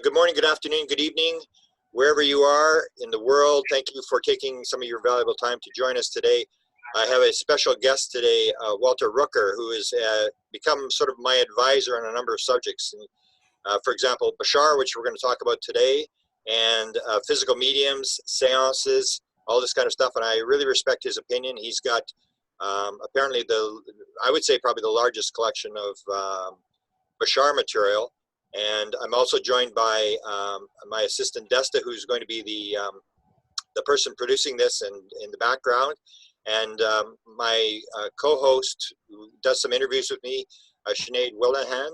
Good morning, good afternoon, good evening, wherever you are in the world. Thank you for taking some of your valuable time to join us today. I have a special guest today, Walter Rucker, who has become sort of my advisor on a number of subjects. For example, Bashar, which we're going to talk about today, and physical mediums, seances, all this kind of stuff. And I really respect his opinion. He's got apparently I would say probably the largest collection of Bashar material. And I'm also joined by my assistant Desta, who's going to be the person producing this and in the background, and my co-host who does some interviews with me, Sinead Willihan.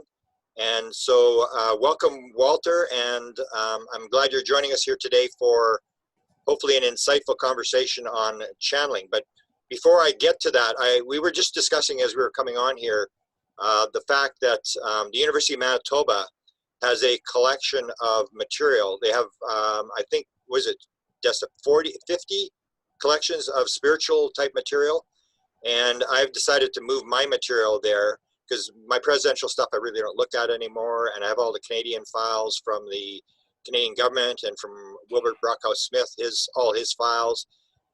And so welcome, Walter, and I'm glad you're joining us here today for hopefully an insightful conversation on channeling. But before I get to that, we were just discussing as we were coming on here the fact that the University of Manitoba has a collection of material. They have, I think, was it just 50 collections of spiritual type material. And I've decided to move my material there because my presidential stuff I really don't look at anymore. And I have all the Canadian files from the Canadian government and from Wilbert Brockhouse-Smith, all his files.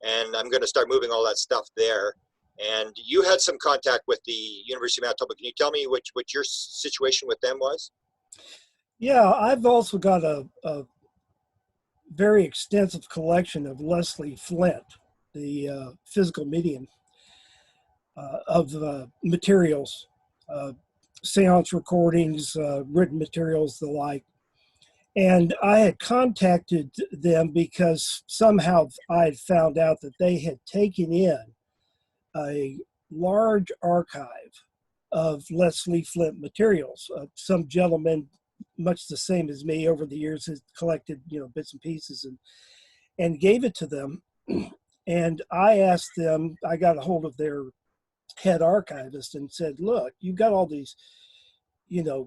And I'm going to start moving all that stuff there. And you had some contact with the University of Manitoba. Can you tell me what your situation with them was? Yeah, I've also got a very extensive collection of Leslie Flint, the physical medium of materials, seance recordings, written materials, the like. And I had contacted them because somehow I had found out that they had taken in a large archive of Leslie Flint materials. Some gentleman, much the same as me over the years, has collected, bits and pieces and gave it to them. And I asked them, I got a hold of their head archivist and said, look, you've got all these,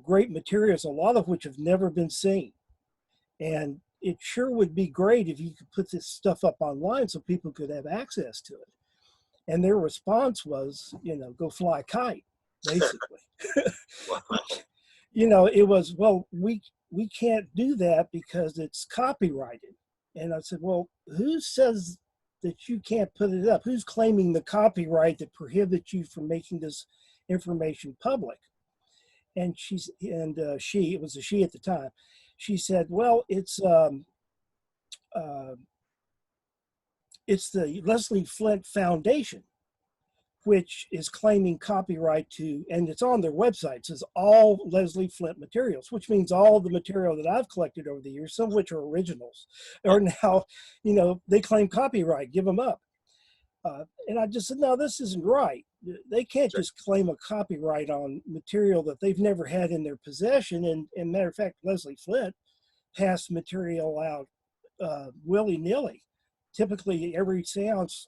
great materials, a lot of which have never been seen. And it sure would be great if you could put this stuff up online so people could have access to it. And their response was, go fly a kite, basically. It was, well, we can't do that because it's copyrighted. And I said, well, who says that you can't put it up? Who's claiming the copyright that prohibits you from making this information public? And it was a she at the time. She said, well, it's the Leslie Flint Foundation, which is claiming copyright to, and it's on their website, it says all Leslie Flint materials, which means all the material that I've collected over the years, some of which are originals, are now, they claim copyright, give them up. And I just said, no, this isn't right. They can't just claim a copyright on material that they've never had in their possession. And matter of fact, Leslie Flint passed material out willy-nilly. Typically, every seance,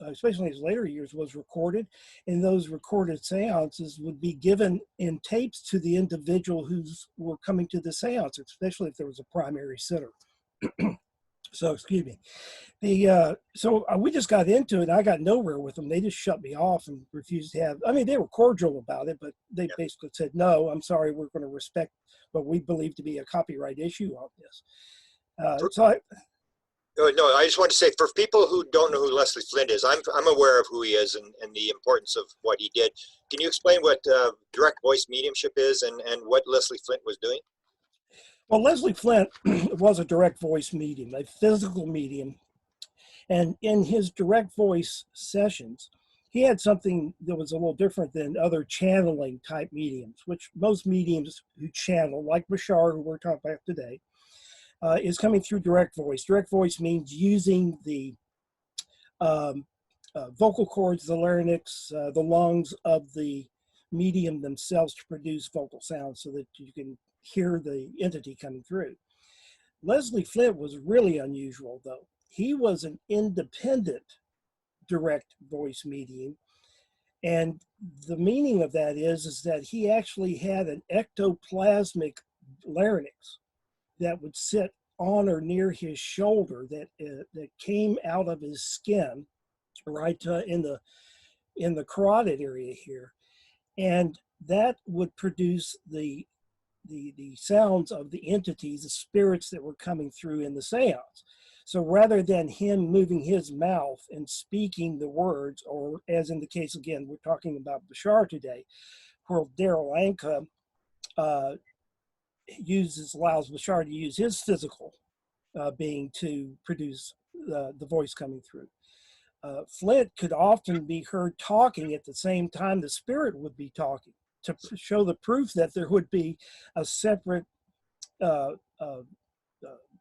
especially in his later years, was recorded, and those recorded seances would be given in tapes to the individual who were coming to the seance, especially if there was a primary sitter. So, excuse me. So we just got into it. I got nowhere with them. They just shut me off and refused to have. I mean, they were cordial about it, but they basically said, "No, I'm sorry. We're going to respect what we believe to be a copyright issue on this." No, I just want to say, for people who don't know who Leslie Flint is, I'm aware of who he is and the importance of what he did. Can you explain what direct voice mediumship is and what Leslie Flint was doing? Well, Leslie Flint was a direct voice medium, a physical medium. And in his direct voice sessions, he had something that was a little different than other channeling type mediums, which most mediums who channel, like Bashar, who we're talking about today, is coming through direct voice. Direct voice means using the vocal cords, the larynx, the lungs of the medium themselves to produce vocal sounds so that you can hear the entity coming through. Leslie Flint was really unusual, though. He was an independent direct voice medium. And the meaning of that is that he actually had an ectoplasmic larynx that would sit on or near his shoulder that came out of his skin, right in the carotid area here. And that would produce the the sounds of the entities, the spirits that were coming through in the seance. So rather than him moving his mouth and speaking the words, or as in the case, again, we're talking about Bashar today, where Daryl Anka allows Bashar to use his physical being to produce the voice coming through. Flint could often be heard talking at the same time the spirit would be talking, to show the proof that there would be a separate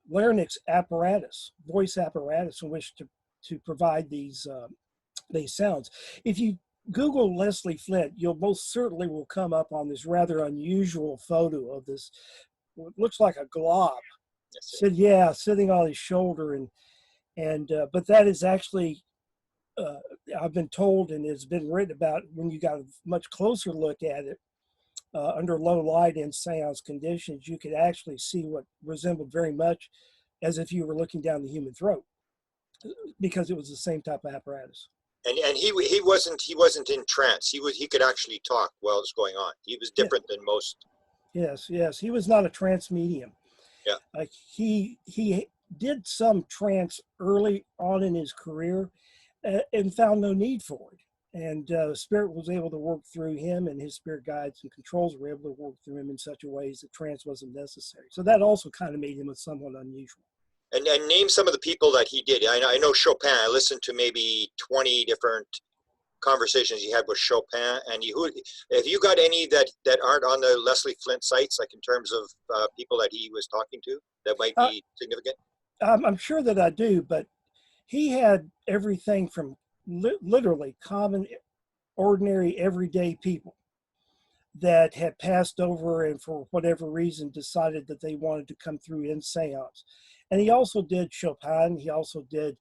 larynx apparatus, voice apparatus, in which to provide these sounds. If you Google Leslie Flint, you'll most certainly will come up on this rather unusual photo of this, what looks like a glob, sitting on his shoulder, and but that is actually, I've been told, and it's been written about, when you got a much closer look at it, under low light in seance conditions, you could actually see what resembled very much as if you were looking down the human throat, because it was the same type of apparatus. And he wasn't in trance. He could actually talk while it's going on. He was different than most. Yes, he was not a trance medium. Yeah. He did some trance early on in his career, and found no need for it. And Spirit was able to work through him, and his spirit guides and controls were able to work through him in such a way that trance wasn't necessary. So that also kind of made him somewhat unusual. And name some of the people that he did. I know Chopin. I listened to maybe 20 different conversations he had with Chopin. And have you got any that aren't on the Leslie Flint sites, like in terms of people that he was talking to, that might be significant? I'm sure that I do, but he had everything from literally common, ordinary, everyday people that had passed over and for whatever reason decided that they wanted to come through in seance. And he also did Chopin. He also did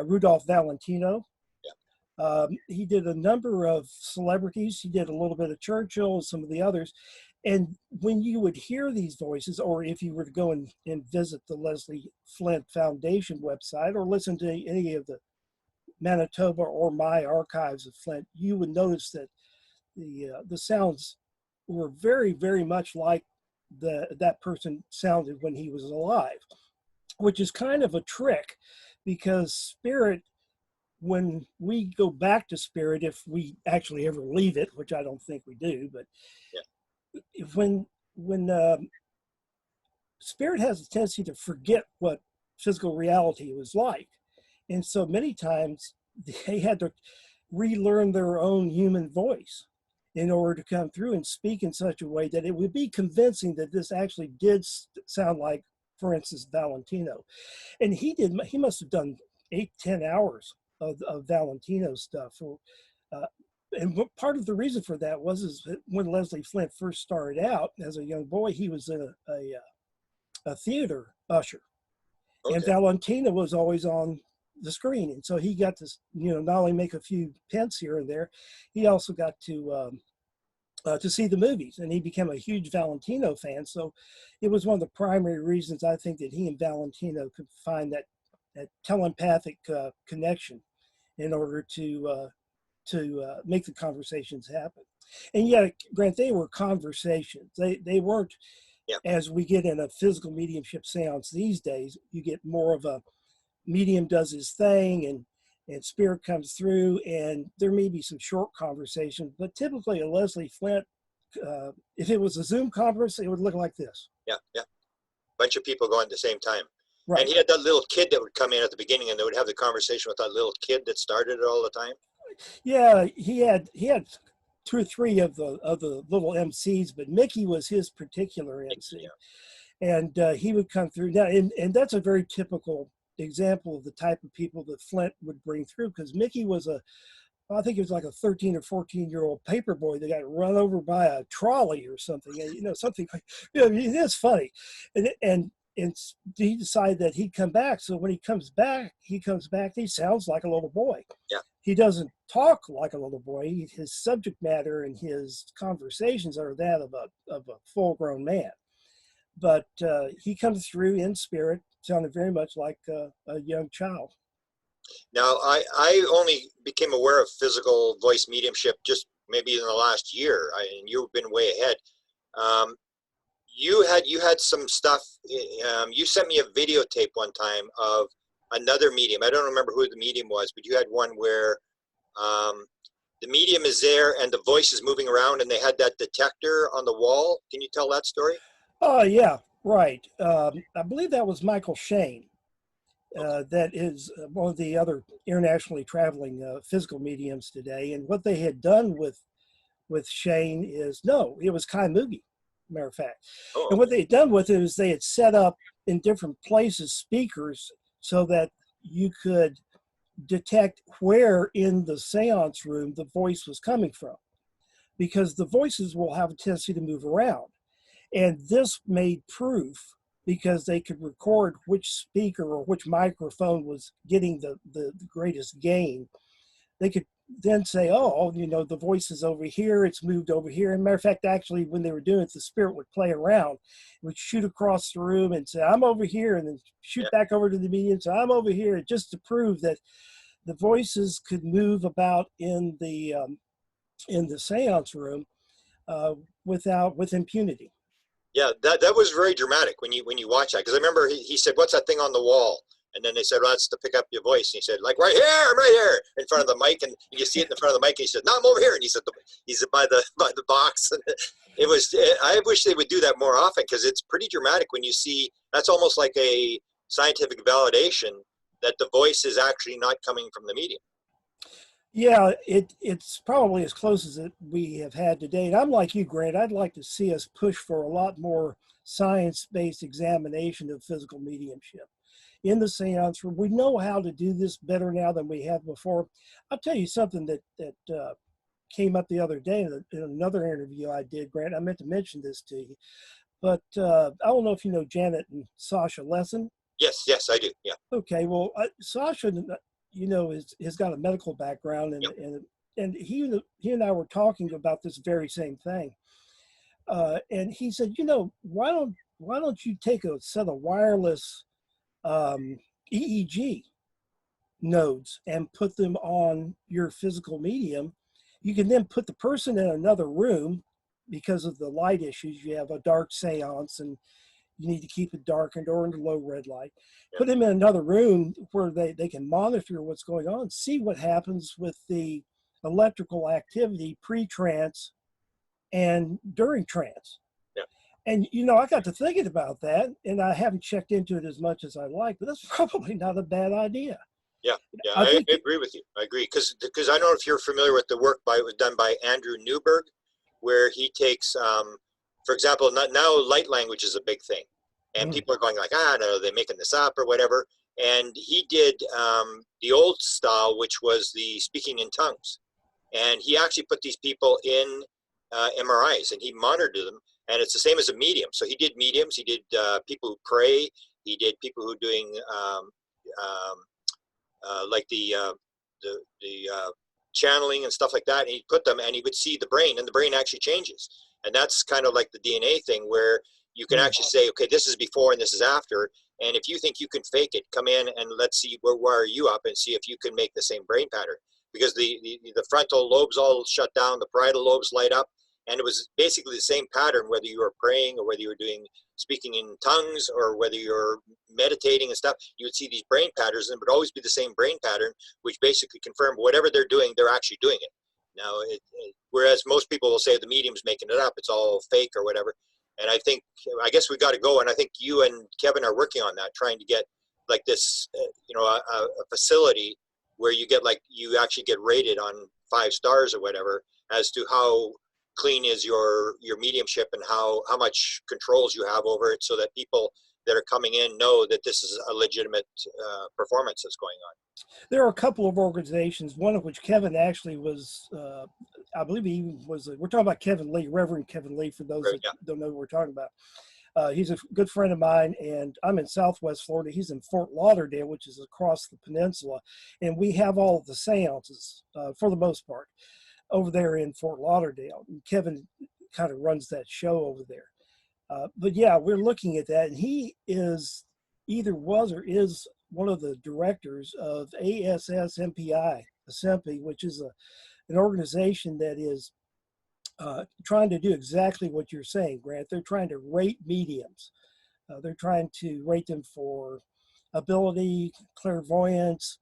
Rudolph Valentino. Yeah. He did a number of celebrities. He did a little bit of Churchill and some of the others. And when you would hear these voices, or if you were to go and visit the Leslie Flint Foundation website, or listen to any of the Manitoba or my archives of Flint, you would notice that the sounds were very, very much like that person sounded when he was alive, which is kind of a trick, because Spirit, when we go back to Spirit, if we actually ever leave it, which I don't think we do, but yeah, when Spirit has a tendency to forget what physical reality was like. And so many times they had to relearn their own human voice in order to come through and speak in such a way that it would be convincing that this actually did sound like, for instance, Valentino. And he must have done 8-10 hours of Valentino stuff. And part of the reason for that was when Leslie Flint first started out as a young boy, he was in a theater usher. Okay. And Valentino was always on the screen. And so he got to, not only make a few pence here and there, he also got to see the movies, and he became a huge Valentino fan. So it was one of the primary reasons, I think, that he and Valentino could find that telepathic connection in order to make the conversations happen. And yeah, Grant, they were conversations. They weren't, as we get in a physical mediumship seance these days, you get more of a medium does his thing, and Spirit comes through, and there may be some short conversations, but typically a Leslie Flint, if it was a Zoom conference, it would look like this. Yeah. Bunch of people going at the same time. Right. And he had that little kid that would come in at the beginning, and they would have the conversation with that little kid that started it all the time. Yeah, he had 2 or 3 of the little MCs, but Mickey was his particular MC. Yeah. And he would come through now, and that's a very typical example of the type of people that Flint would bring through, because Mickey was I think he was like a 13 or 14-year-old paper boy that got run over by a trolley or something, something like, it's funny. And he decided that he'd come back. So when he comes back, he sounds like a little boy. Yeah. He doesn't talk like a little boy. His subject matter and his conversations are that of a full-grown man. But he comes through in spirit, sounded very much like a young child. Now, I only became aware of physical voice mediumship just maybe in the last year, and you've been way ahead. you had some stuff. You sent me a videotape one time of another medium. I don't remember who the medium was, but you had one where the medium is there and the voice is moving around, and they had that detector on the wall. Can you tell that story? Oh, yeah, right. I believe that was Michael Shane. That is one of the other internationally traveling physical mediums today. And what they had done with Shane is, no, it was Kai Muegge, matter of fact. Oh, And what they had done with it is they had set up in different places speakers so that you could detect where in the seance room the voice was coming from, because the voices will have a tendency to move around. And this made proof because they could record which speaker or which microphone was getting the greatest gain. They could then say, oh, you know, the voice is over here, it's moved over here. And matter of fact, actually, when they were doing it, the spirit would play around, it would shoot across the room and say, I'm over here, and then shoot yeah. back over to the medium, so I'm over here, just to prove that the voices could move about in the seance room with impunity. Yeah, that was very dramatic when you watch that, because I remember he said, "What's that thing on the wall?" And then they said, "Well, that's to pick up your voice." And he said, "Like right here, I'm right here in front of the mic," and you see it in the front of the mic. And he said, "No, I'm over here." And he said, "He's by the box." And it was. I wish they would do that more often, because it's pretty dramatic when you see. That's almost like a scientific validation that the voice is actually not coming from the medium. Yeah, it's probably as close as we have had today. And I'm like you, Grant. I'd like to see us push for a lot more science-based examination of physical mediumship in the seance room. We know how to do this better now than we have before. I'll tell you something that came up the other day in another interview I did, Grant. I meant to mention this to you, but I don't know if you know Janet and Sasha Lesson. Yes, I do. Yeah. Okay, well, Sasha, you know, has got a medical background, Yep. and he and I were talking about this very same thing. And he said, you know, why don't you take a set of wireless EEG nodes and put them on your physical medium? You can then put the person in another room, because of the light issues. You have a dark seance, and you need to keep it darkened or under low red light. Yep. Put them in another room where they can monitor what's going on, see what happens with the electrical activity pre-trance and during trance. Yeah. And, you know, I got to thinking about that, and I haven't checked into it as much as I'd like, but that's probably not a bad idea. Yeah, I I think agree with you. I agree, because I don't know if you're familiar with the work was done by Andrew Newberg, where he takes, for example, now light language is a big thing, and people are going like, no, they're making this up or whatever. And he did the old style, which was the speaking in tongues, and he actually put these people in MRIs, and he monitored them, and it's the same as a medium. So he did mediums, he did people who pray, he did people who are doing like the channeling and stuff like that, and he'd put them, and he would see the brain, and the brain actually changes. And that's kind of like the DNA thing, where you can actually say, okay, this is before and this is after, and if you think you can fake it, come in and let's see where wire you up and see if you can make the same brain pattern, because the frontal lobes all shut down, the parietal lobes light up, and it was basically the same pattern whether you were praying or whether you were doing speaking in tongues or whether you're meditating and stuff. You would see these brain patterns, and it would always be the same brain pattern, which basically confirmed whatever they're doing, they're actually doing it. Now, whereas most people will say the medium's making it up, it's all fake or whatever. And I guess we've got to go, and I think you and Kevin are working on that, trying to get like this, a facility where you actually get rated on 5 stars or whatever as to how clean is your mediumship and how much controls you have over it, so that people that are coming in know that this is a legitimate performance that's going on. There are a couple of organizations, one of which Kevin actually was, I believe he was, we're talking about Kevin Lee, Reverend Kevin Lee, for those that don't know what we're talking about. He's a good friend of mine, and I'm in Southwest Florida. He's in Fort Lauderdale, which is across the peninsula, and we have all of the seances, for the most part, over there in Fort Lauderdale. And Kevin kind of runs that show over there. But yeah, we're looking at that, and he either was or is one of the directors of ASSMPI, which is an organization that is trying to do exactly what you're saying, Grant. They're trying to rate mediums. They're trying to rate them for ability, clairvoyance,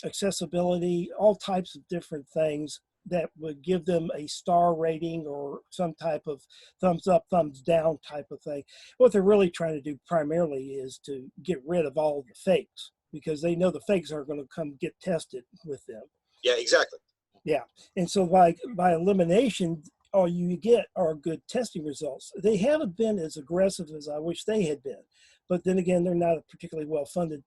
accessibility, all types of different things that would give them a star rating or some type of thumbs up, thumbs down type of thing. What they're really trying to do primarily is to get rid of all of the fakes, because they know the fakes are going to come get tested with them. Yeah, exactly. Yeah. And so by elimination, all you get are good testing results. They haven't been as aggressive as I wish they had been. But then again, they're not a particularly well-funded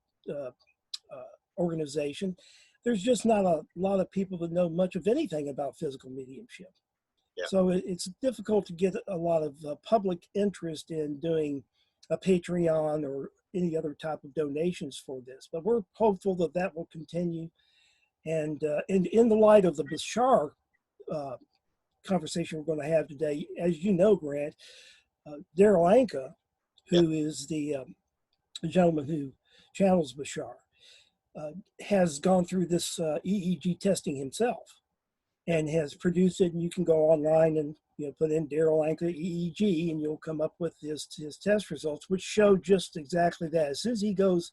organization. There's just not a lot of people that know much of anything about physical mediumship. Yeah. So it's difficult to get a lot of public interest in doing a Patreon or any other type of donations for this. But we're hopeful that that will continue. And in the light of the Bashar conversation we're going to have today, as you know, Grant, Daryl Anka, who is the gentleman who channels Bashar, has gone through this EEG testing himself and has produced it. And you can go online and put in Daryl Anka EEG, and you'll come up with his test results, which show just exactly that. As soon as he goes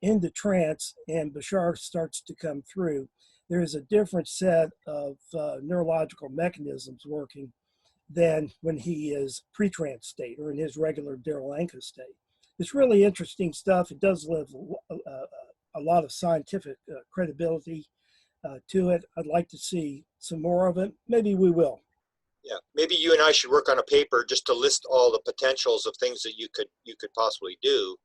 into trance and Bashar starts to come through, there is a different set of neurological mechanisms working than when he is pre-trance state or in his regular Daryl Anka state. It's really interesting stuff. It does live a lot of scientific credibility to it. I'd like to see some more of it. Maybe we will. Yeah, maybe you and I should work on a paper just to list all the potentials of things that you could possibly do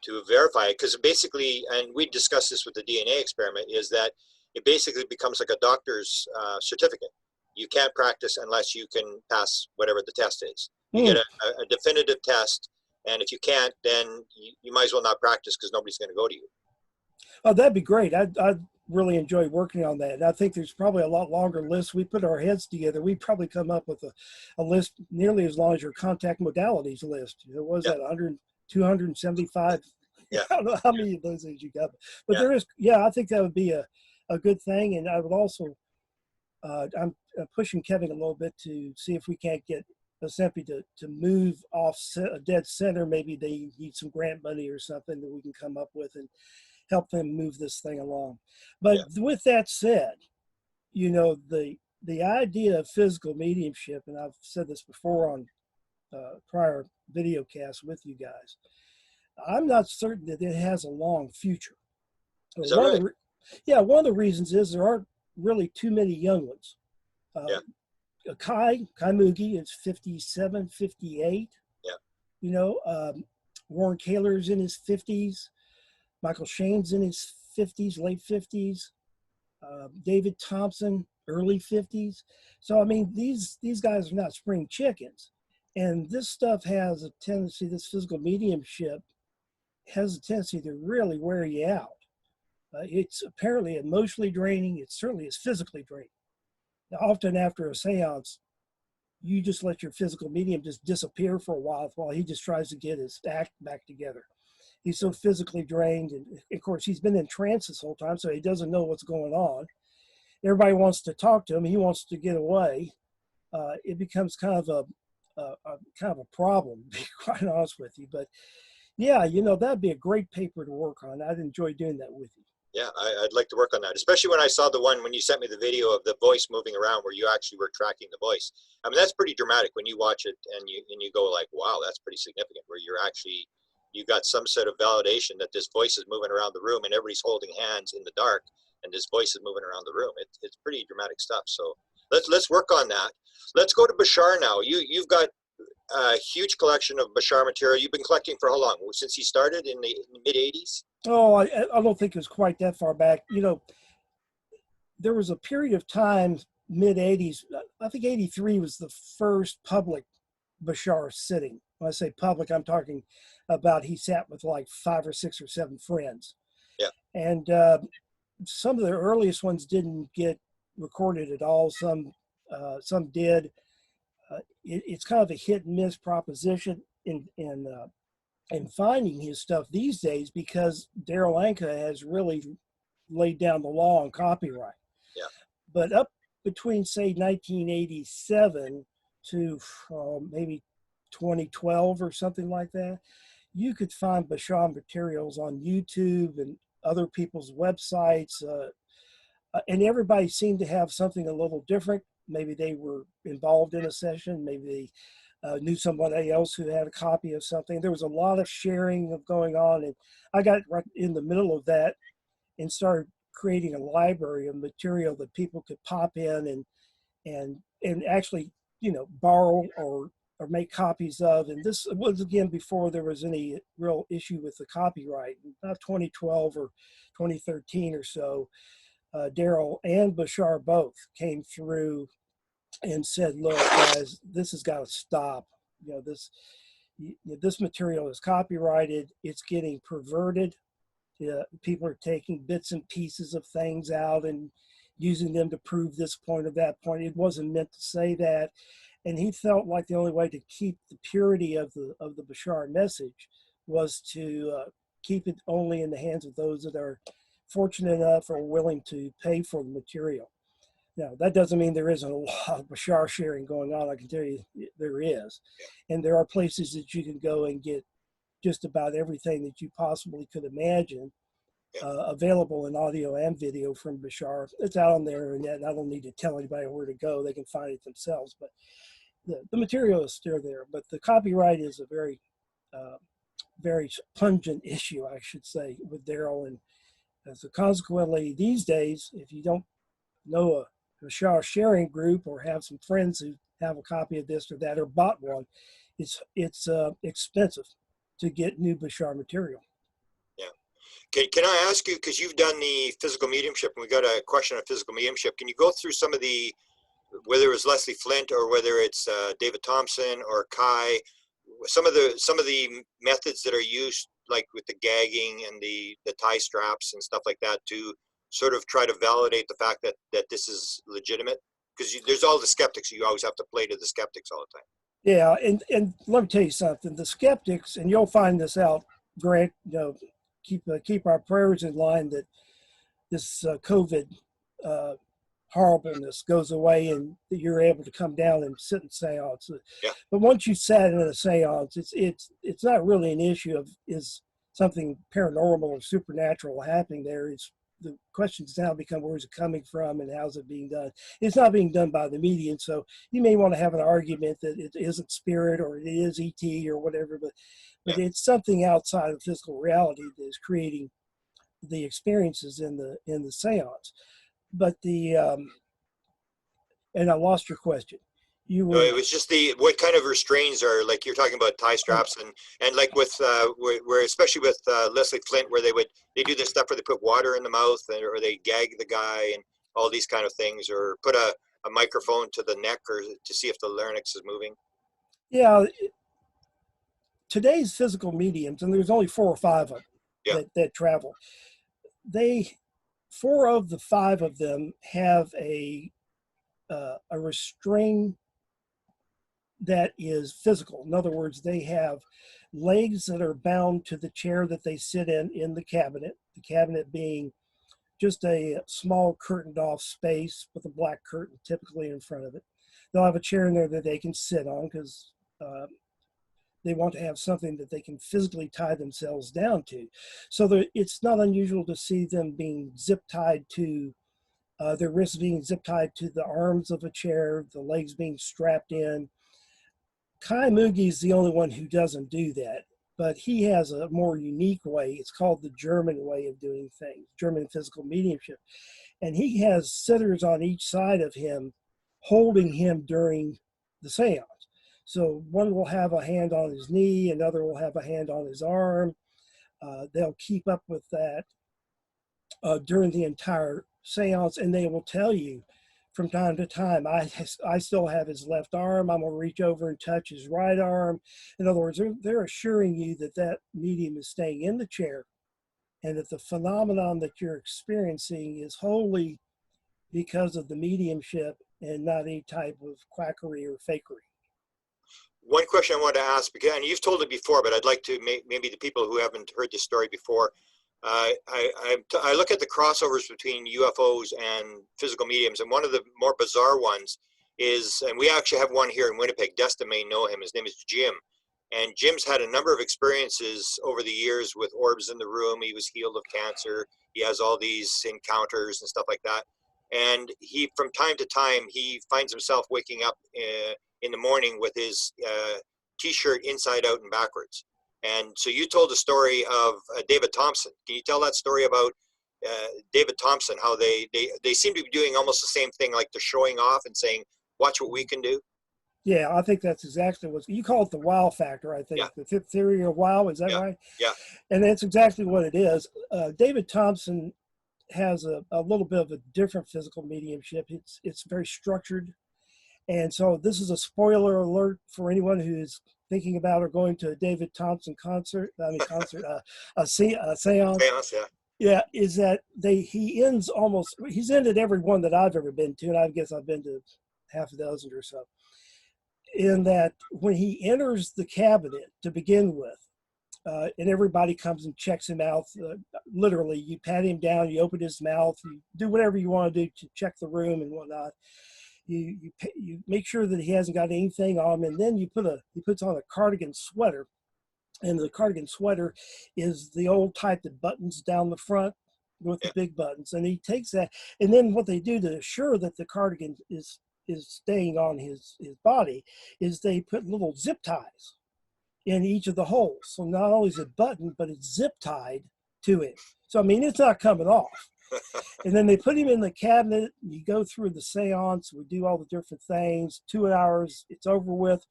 to verify it. Because basically, and we discussed this with the DNA experiment, is that it basically becomes like a doctor's certificate. You can't practice unless you can pass whatever the test is. You get a definitive test, and if you can't, then you might as well not practice, because nobody's going to go to you. Oh, that'd be great. I'd really enjoy working on that. And I think there's probably a lot longer list. We put our heads together, we probably come up with a list nearly as long as your contact modalities list. What was that, 100, 275? Yeah. I don't know how many of those things you got. But there is, I think that would be a good thing. And I would also, I'm pushing Kevin a little bit to see if we can't get Sempe to move off a dead center. Maybe they need some grant money or something that we can come up with and help them move this thing along. But with that said, the idea of physical mediumship, and I've said this before on prior video casts with you guys, I'm not certain that it has a long future. Is that right? One of the reasons is there aren't really too many young ones. Kai Muegge is 57, 58. Yeah. Warren Kaler's in his 50s. Michael Shane's in his 50s, late 50s. David Thompson, early 50s. So, I mean, these guys are not spring chickens. And this stuff has a tendency, this physical mediumship has a tendency to really wear you out. It's apparently emotionally draining. It certainly is physically draining. Now, often after a seance, you just let your physical medium just disappear for a while he just tries to get his act back together. He's so physically drained. And of course, he's been in trance this whole time, so he doesn't know what's going on. Everybody wants to talk to him. He wants to get away. It becomes kind of a problem, to be quite honest with you. But yeah, that'd be a great paper to work on. I'd enjoy doing that with you. Yeah, I'd like to work on that, especially when I saw the one when you sent me the video of the voice moving around, where you actually were tracking the voice. I mean, that's pretty dramatic when you watch it and you go like, wow, that's pretty significant, where you got some sort of validation that this voice is moving around the room and everybody's holding hands in the dark and this voice is moving around the room. It's pretty dramatic stuff. So let's work on that. Let's go to Bashar now. You've got a huge collection of Bashar material. You've been collecting for how long? Since he started in the mid 80s? Oh, I don't think it was quite that far back. There was a period of time, mid 80s, I think 83 was the first public Bashar sitting. When I say public, I'm talking about he sat with like 5 or 6 or 7 friends. Yeah. And some of the earliest ones didn't get recorded at all. Some did. It's kind of a hit and miss proposition in finding his stuff these days, because Daryl Anka has really laid down the law on copyright. Yeah. But up between, say, 1987 to maybe 2012 or something like that, you could find Bashar materials on YouTube and other people's websites, and everybody seemed to have something a little different. Maybe they were involved in a session, maybe they knew somebody else who had a copy of something. There was a lot of sharing of going on, and I got right in the middle of that and started creating a library of material that people could pop in and actually, you know, borrow or make copies of. And this was, again, before there was any real issue with the copyright. About 2012 or 2013 or so, Daryl and Bashar both came through and said, look, guys, this has got to stop. You know, this material is copyrighted. It's getting perverted. People are taking bits and pieces of things out and using them to prove this point or that point. It wasn't meant to say that. And he felt like the only way to keep the purity of the Bashar message was to keep it only in the hands of those that are fortunate enough or willing to pay for the material. Now, that doesn't mean there isn't a lot of Bashar sharing going on. I can tell you there is. And there are places that you can go and get just about everything that you possibly could imagine available in audio and video from Bashar. It's out on the internet, and I don't need to tell anybody where to go. They can find it themselves. But the material is still there. But the copyright is a very, very pungent issue, I should say, with Daryl. And so consequently, these days, if you don't know a Bashar sharing group or have some friends who have a copy of this or that or bought one, it's expensive to get new Bashar material. Yeah. Can I ask you, because you've done the physical mediumship, and we got a question on physical mediumship. Can you go through some of the, whether it was Leslie Flint or whether it's David Thompson or Kai, some of the methods that are used, like with the gagging and the tie straps and stuff like that, to sort of try to validate the fact that this is legitimate? Because there's all the skeptics. You always have to play to the skeptics all the time. Yeah, and let me tell you something. The skeptics, and you'll find this out, Grant, you know, keep our prayers in line that this COVID horribleness goes away and that you're able to come down and sit in seance. Yeah. But once you sat in a seance, it's not really an issue of is something paranormal or supernatural happening there. It's the questions now become, where's it coming from and how's it being done? It's not being done by the medium, so you may want to have an argument that it isn't spirit or it is ET or whatever, but it's something outside of physical reality that is creating the experiences in the seance. But and I lost your question. You were, no, it was just what kind of restraints are, like you're talking about tie straps and like with where especially with Leslie Flint, where they do this stuff where they put water in the mouth or they gag the guy and all these kind of things, or put a microphone to the neck or to see if the larynx is moving. Yeah, today's physical mediums, and there's only 4 or 5 of them that travel. 4 of the 5 of them have a restraint that is physical. In other words, they have legs that are bound to the chair that they sit in the cabinet being just a small curtained off space with a black curtain typically in front of it. They'll have a chair in there that they can sit on because they want to have something that they can physically tie themselves down to. So it's not unusual to see them being zip tied to their wrists being zip tied to the arms of a chair, the legs being strapped in. Kai Muegge is the only one who doesn't do that, but he has a more unique way. It's called the German way of doing things, German physical mediumship. And he has sitters on each side of him holding him during the seance. So one will have a hand on his knee, another will have a hand on his arm. They'll keep up with that during the entire seance, and they will tell you from time to time, I still have his left arm. I'm going to reach over and touch his right arm. In other words, they're assuring you that that medium is staying in the chair and that the phenomenon that you're experiencing is wholly because of the mediumship and not any type of quackery or fakery. One question I wanted to ask, again, you've told it before, but I'd like to maybe the people who haven't heard this story before, I look at the crossovers between UFOs and physical mediums, and one of the more bizarre ones is, and we actually have one here in Winnipeg. Destin may know him. His name is Jim, and Jim's had a number of experiences over the years with orbs in the room. He was healed of cancer. He has all these encounters and stuff like that. And he, from time to time, he finds himself waking up in the morning with his t-shirt inside out and backwards. And so you told a story of David Thompson. Can you tell that story about David Thompson, how they seem to be doing almost the same thing, like they're showing off and saying, watch what we can do? Yeah, I think that's exactly what you call it, the wow factor. I think Yeah. The fifth theory of wow, is that right? Yeah. And that's exactly what it is. David Thompson has a little bit of a different physical mediumship. It's very structured. And so this is a spoiler alert for anyone who is thinking about or going to a David Thompson concert. A seance. Seance, yeah. Yeah, is that he's ended every one that I've ever been to, and I guess I've been to half a dozen or so. In that when he enters the cabinet to begin with, and everybody comes and checks him out. Literally, you pat him down, you open his mouth, you do whatever you want to do to check the room and whatnot. You make sure that he hasn't got anything on him, and then he puts on a cardigan sweater, and the cardigan sweater is the old type that buttons down the front with the big buttons, and he takes that, and then what they do to assure that the cardigan is staying on his body is they put little zip ties in each of the holes. So not only is it buttoned, but it's zip tied to it. So, I mean, it's not coming off. And then they put him in the cabinet. You go through the seance. We do all the different things. 2 hours, it's over with.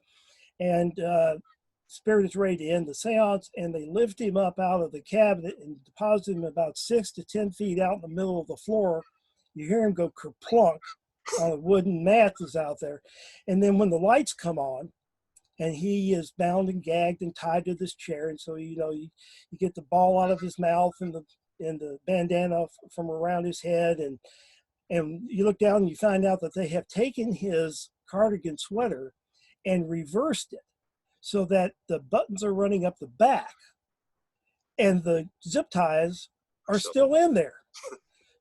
And Spirit is ready to end the seance. And they lift him up out of the cabinet and deposit him about 6 to 10 feet out in the middle of the floor. You hear him go kerplunk on a wooden mat that's out there. And then when the lights come on, and he is bound and gagged and tied to this chair, and so you get the ball out of his mouth and the bandana from around his head, and you look down and you find out that they have taken his cardigan sweater and reversed it so that the buttons are running up the back and the zip ties are still in there.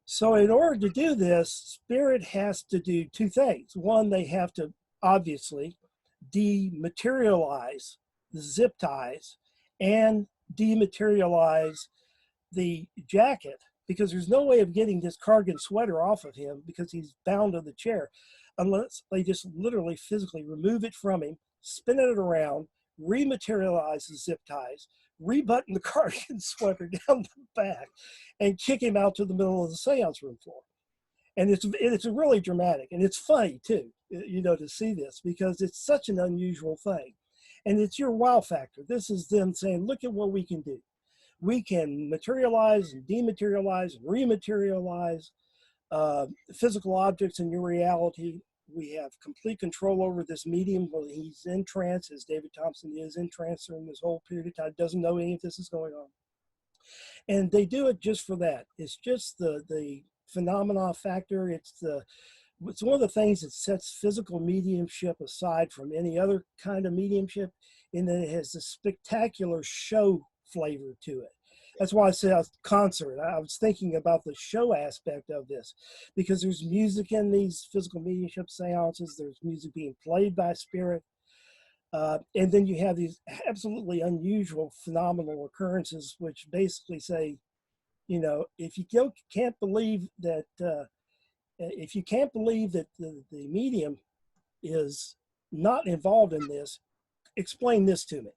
So in order to do this, Spirit has to do two things. One, they have to obviously dematerialize the zip ties and dematerialize the jacket, because there's no way of getting this cardigan sweater off of him because he's bound to the chair unless they just literally physically remove it from him, spin it around, rematerialize the zip ties, rebutton the cardigan sweater down the back, and kick him out to the middle of the seance room floor. And it's really dramatic, and it's funny too, to see this, because it's such an unusual thing. And it's your wow factor. This is them saying, look at what we can do. We can materialize and dematerialize and rematerialize physical objects in your reality. We have complete control over this medium when he's in trance, as David Thompson is in trance during this whole period of time, doesn't know any of this is going on. And they do it just for that. It's just the phenomena factor. It's one of the things that sets physical mediumship aside from any other kind of mediumship, in that it has a spectacular show flavor to it. That's why I said a concert. I was thinking about the show aspect of this, because there's music in these physical mediumship seances. There's music being played by Spirit. And then you have these absolutely unusual phenomenal occurrences, which basically say, if you can't believe that, if you can't believe that the medium is not involved in this, explain this to me.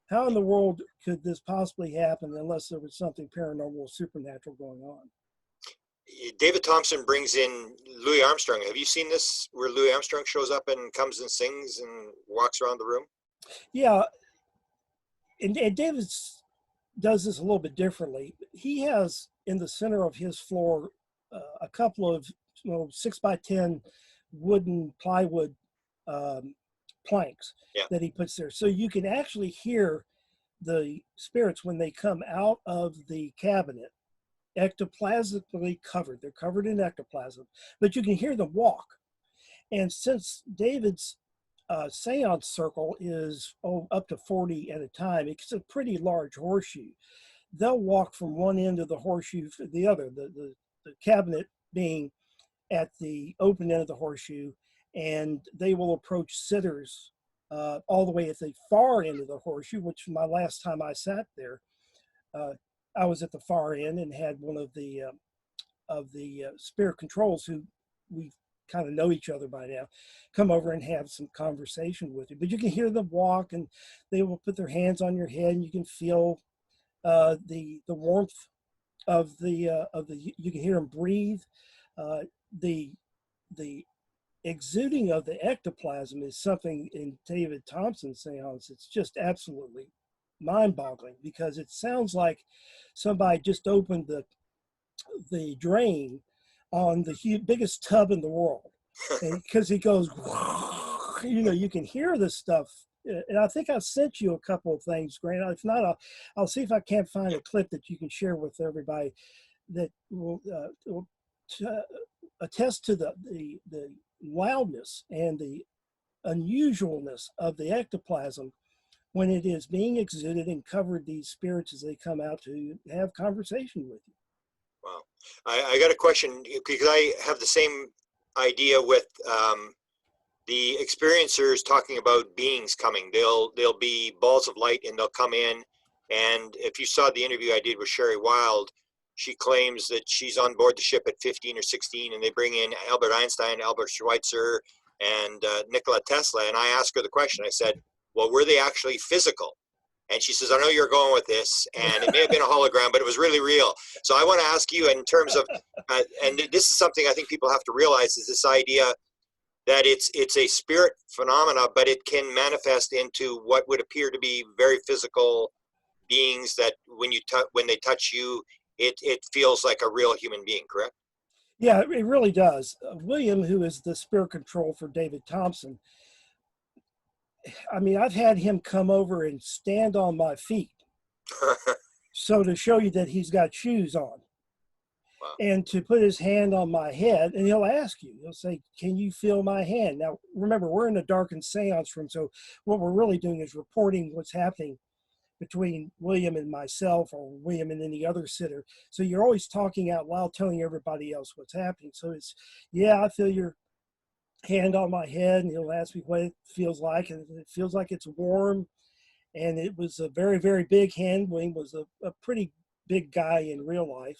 How in the world could this possibly happen unless there was something paranormal, supernatural going on? David Thompson brings in Louis Armstrong. Have you seen this, where Louis Armstrong shows up and comes and sings and walks around the room? Yeah, and David does this a little bit differently. He has in the center of his floor a couple of 6x10 wooden plywood planks that he puts there, so you can actually hear the spirits when they come out of the cabinet, ectoplasmically covered. They're covered in ectoplasm, but you can hear them walk. And since David's seance circle is up to 40 at a time, it's a pretty large horseshoe. they'll walk from one end of the horseshoe to the other, the cabinet being at the open end of the horseshoe, and they will approach sitters all the way at the far end of the horseshoe, which my last time I sat there, I was at the far end and had one of the spirit controls, who we kind of know each other by now, come over and have some conversation with you. But you can hear them walk, and they will put their hands on your head, and you can feel the warmth of the you can hear them breathe. The exuding of the ectoplasm is something in David Thompson's seance. It's just absolutely mind-boggling, because it sounds like somebody just opened the drain on the biggest tub in the world, and because he goes, you can hear this stuff. And I think I sent you a couple of things, Grant. If not, I'll see if I can't find a clip that you can share with everybody that will attest to the loudness and the unusualness of the ectoplasm when it is being exuded and covered these spirits as they come out to have conversation with you. Wow. I got a question, because I have the same idea with the experiencers talking about beings coming. They'll be balls of light, and they'll come in. And if you saw the interview I did with Sherry Wild, she claims that she's on board the ship at 15 or 16, and they bring in Albert Einstein, Albert Schweitzer, and Nikola Tesla. And I asked her the question. I said, well, were they actually physical? And she says, I know you're going with this, and it may have been a hologram, but it was really real. So I want to ask you, in terms of, and this is something I think people have to realize, is this idea that it's a spirit phenomena, but it can manifest into what would appear to be very physical beings that when they touch you, it feels like a real human being, correct? Yeah, it really does. William, who is the spirit control for David Thompson, I mean, I've had him come over and stand on my feet. So to show you that he's got shoes on. Wow. And to put his hand on my head, and he'll ask you, he'll say, can you feel my hand? Now, remember, we're in a darkened seance room, so what we're really doing is reporting what's happening between William and myself, or William and any other sitter. So you're always talking out loud, telling everybody else what's happening. So it's, yeah, I feel your hand on my head, and he'll ask me what it feels like, and it feels like it's warm. And it was a very, very big hand. William was a pretty big guy in real life.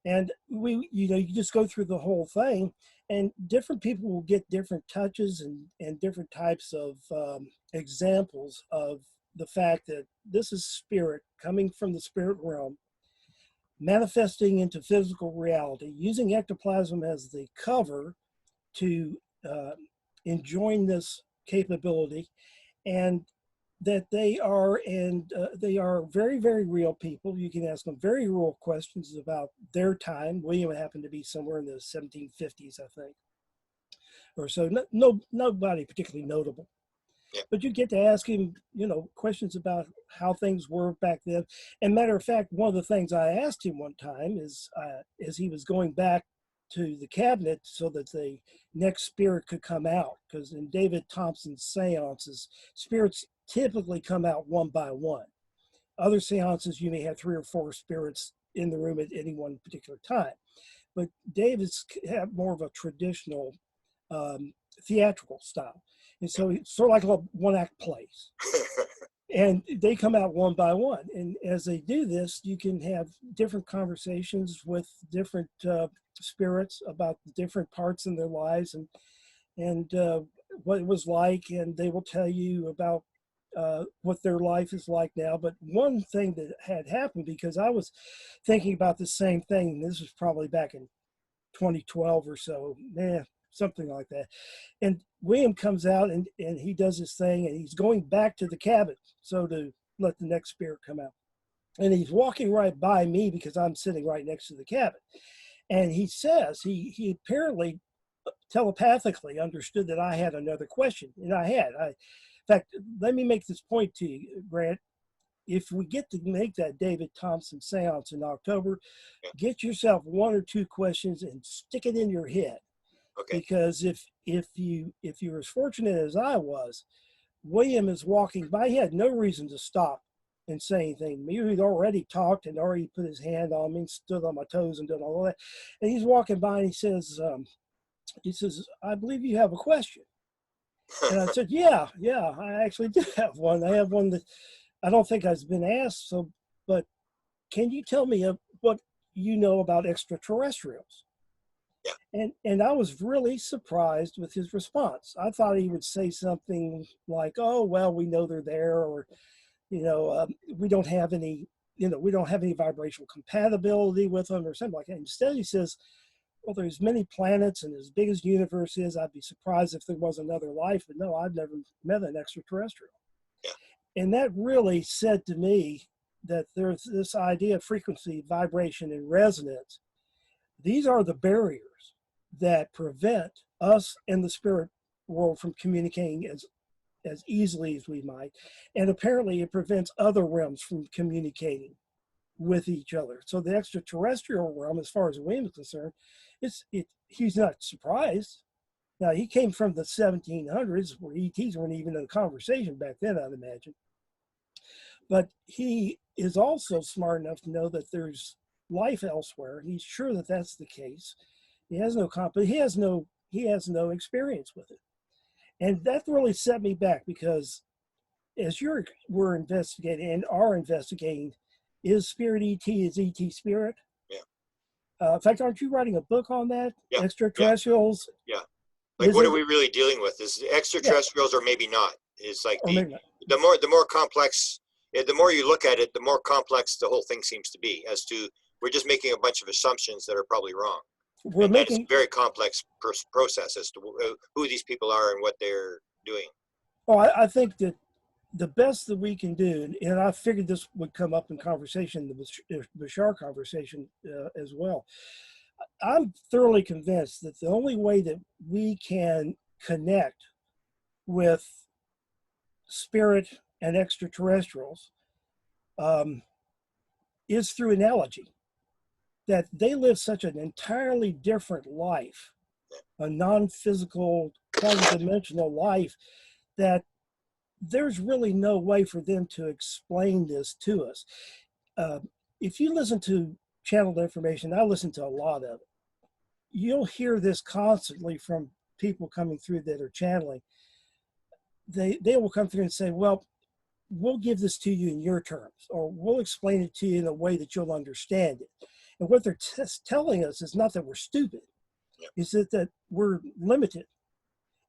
And you just go through the whole thing, and different people will get different touches and different types of examples of the fact that this is spirit coming from the spirit realm, manifesting into physical reality, using ectoplasm as the cover to enjoin this capability, and that they are very, very real people. You can ask them very real questions about their time. William happened to be somewhere in the 1750s, I think, or so. Nobody particularly notable. Yeah. But you get to ask him, questions about how things were back then. And matter of fact, one of the things I asked him one time is, as he was going back to the cabinet so that the next spirit could come out, because in David Thompson's seances, spirits typically come out one by one. Other seances, you may have 3 or 4 spirits in the room at any one particular time. But David's have more of a traditional theatrical style. And so it's sort of like a one-act plays. And they come out one by one. And as they do this, you can have different conversations with different spirits about the different parts in their lives and what it was like. And they will tell you about what their life is like now. But one thing that had happened, because I was thinking about the same thing, and this was probably back in 2012 or so, something like that. And William comes out and he does his thing, and he's going back to the cabin, so to let the next spirit come out. And he's walking right by me because I'm sitting right next to the cabin. And he says he apparently telepathically understood that I had another question. And I had. In fact, let me make this point to you, Grant. If we get to make that David Thompson seance in October, get yourself 1 or 2 questions and stick it in your head. Okay. Because if you're as fortunate as I was, William is walking by. He had no reason to stop and say anything. He'd already talked and already put his hand on me and stood on my toes and did all that. And he's walking by and he says, I believe you have a question. And I said, yeah, I actually do have one. I have one that I don't think has been asked. So, but can you tell me what you know about extraterrestrials? Yeah. And I was really surprised with his response. I thought he would say something like, oh, well, we know they're there, or, we don't have any, we don't have any vibrational compatibility with them or something like that. Instead, he says, well, there's many planets, and as big as the universe is, I'd be surprised if there was another life, but no, I've never met an extraterrestrial. Yeah. And that really said to me that there's this idea of frequency, vibration, and resonance. These are the barriers that prevent us and the spirit world from communicating as easily as we might. And apparently it prevents other realms from communicating with each other. So the extraterrestrial realm, as far as William is concerned, he's not surprised. Now, he came from the 1700s where ETs weren't even in a conversation back then, I'd imagine. But he is also smart enough to know that there's life elsewhere. He's sure that that's the case. He has no experience with it. And that really set me back, because as we're investigating and are investigating, is spirit ET, is ET spirit? Yeah. In fact, aren't you writing a book on that? Yeah. Extraterrestrials? Yeah. Like, what are we really dealing with? Is extraterrestrials, or maybe not? It's like the more complex, the more you look at it, the more complex the whole thing seems to be, as to we're just making a bunch of assumptions that are probably wrong. It's a very complex process as to who these people are and what they're doing. Well, I think that the best that we can do, and I figured this would come up in conversation, the Bashar conversation as well. I'm thoroughly convinced that the only way that we can connect with spirit and extraterrestrials is through analogy. That they live such an entirely different life, a non-physical, quantum-dimensional life, that there's really no way for them to explain this to us. If you listen to channeled information, I listen to a lot of it, you'll hear this constantly from people coming through that are channeling. They will come through and say, well, we'll give this to you in your terms, or we'll explain it to you in a way that you'll understand it. And what they're telling us is not that we're stupid, is that we're limited.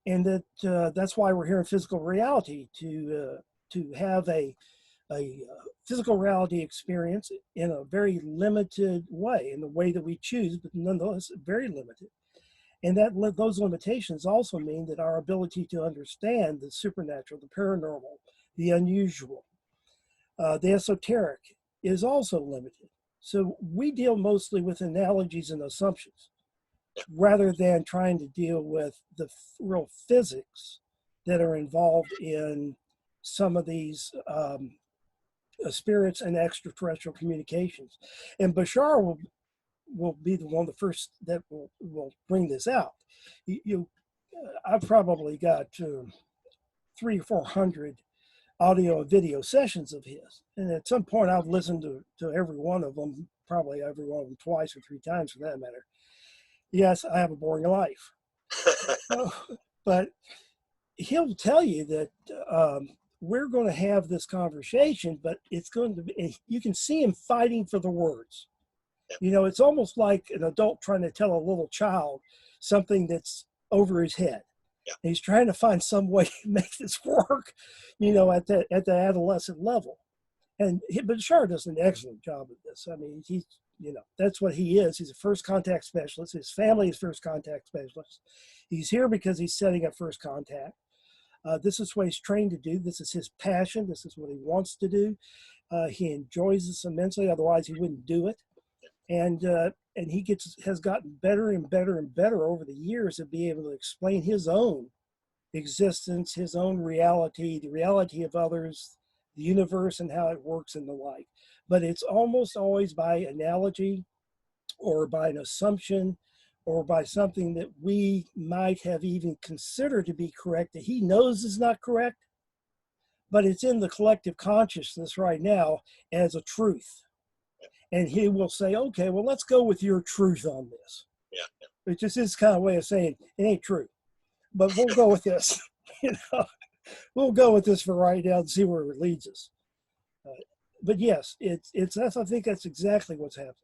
And that's why we're here in physical reality, to have a physical reality experience in a very limited way, in the way that we choose, but nonetheless very limited. And those limitations also mean that our ability to understand the supernatural, the paranormal, the unusual, the esoteric is also limited. So we deal mostly with analogies and assumptions, rather than trying to deal with the real physics that are involved in some of these spirits and extraterrestrial communications. And Bashar will be the one, the first that will bring this out. I've probably got 300 or 400 audio and video sessions of his, and at some point I've listened to every one of them, probably every one of them twice or three times for that matter. Yes, I have a boring life. But he'll tell you that we're going to have this conversation, but it's going to be, you can see him fighting for the words. It's almost like an adult trying to tell a little child something that's over his head. And he's trying to find some way to make this work, at the adolescent level. But Bashar does an excellent job of this. I mean, he's, that's what he is. He's a first contact specialist. His family is first contact specialists. He's here because he's setting up first contact. This is what he's trained to do. This is his passion. This is what he wants to do. He enjoys this immensely. Otherwise, he wouldn't do it. And he has gotten better and better and better over the years at being able to explain his own existence, his own reality, the reality of others, the universe and how it works and the like. But it's almost always by analogy, or by an assumption, or by something that we might have even considered to be correct that he knows is not correct, but it's in the collective consciousness right now as a truth. And he will say, okay, well, let's go with your truth on this. Yeah. It's just his kind of way of saying it ain't true, but we'll go with this. We'll go with this for right now and see where it leads us. But yes, I think that's exactly what's happening.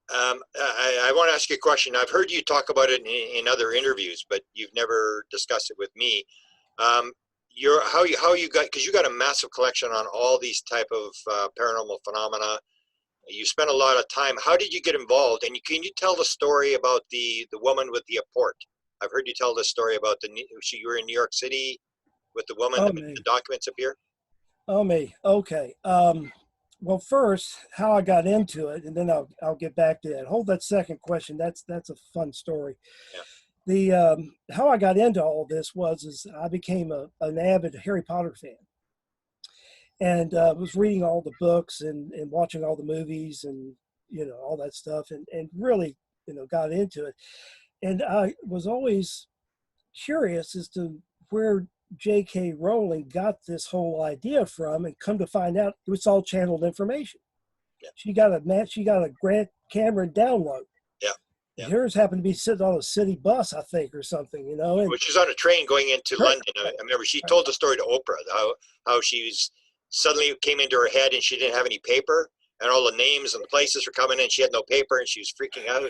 I want to ask you a question. I've heard you talk about it in other interviews, but you've never discussed it with me. How you got, because you got a massive collection on all these type of paranormal phenomena. You spent a lot of time. How did you get involved? And can you tell the story about the woman with the apport? I've heard you tell the story about you were in New York City with the woman that made the documents appear. Oh me. Okay. Well, first, how I got into it, and then I'll get back to that. Hold that second question. That's a fun story. Yeah. The how I got into all this is I became an avid Harry Potter fan, and was reading all the books and watching all the movies and all that stuff, and really got into it. And I was always curious as to where J.K. Rowling got this whole idea from, and come to find out it's all channeled information. Yeah. She got a Grant Cameron download. Yeah. Hers happened to be sitting on a city bus, I think, or something, And which is on a train going into London. I remember she told the story to Oprah, how she was suddenly came into her head and she didn't have any paper, and all the names and the places were coming in. She had no paper and she was freaking out.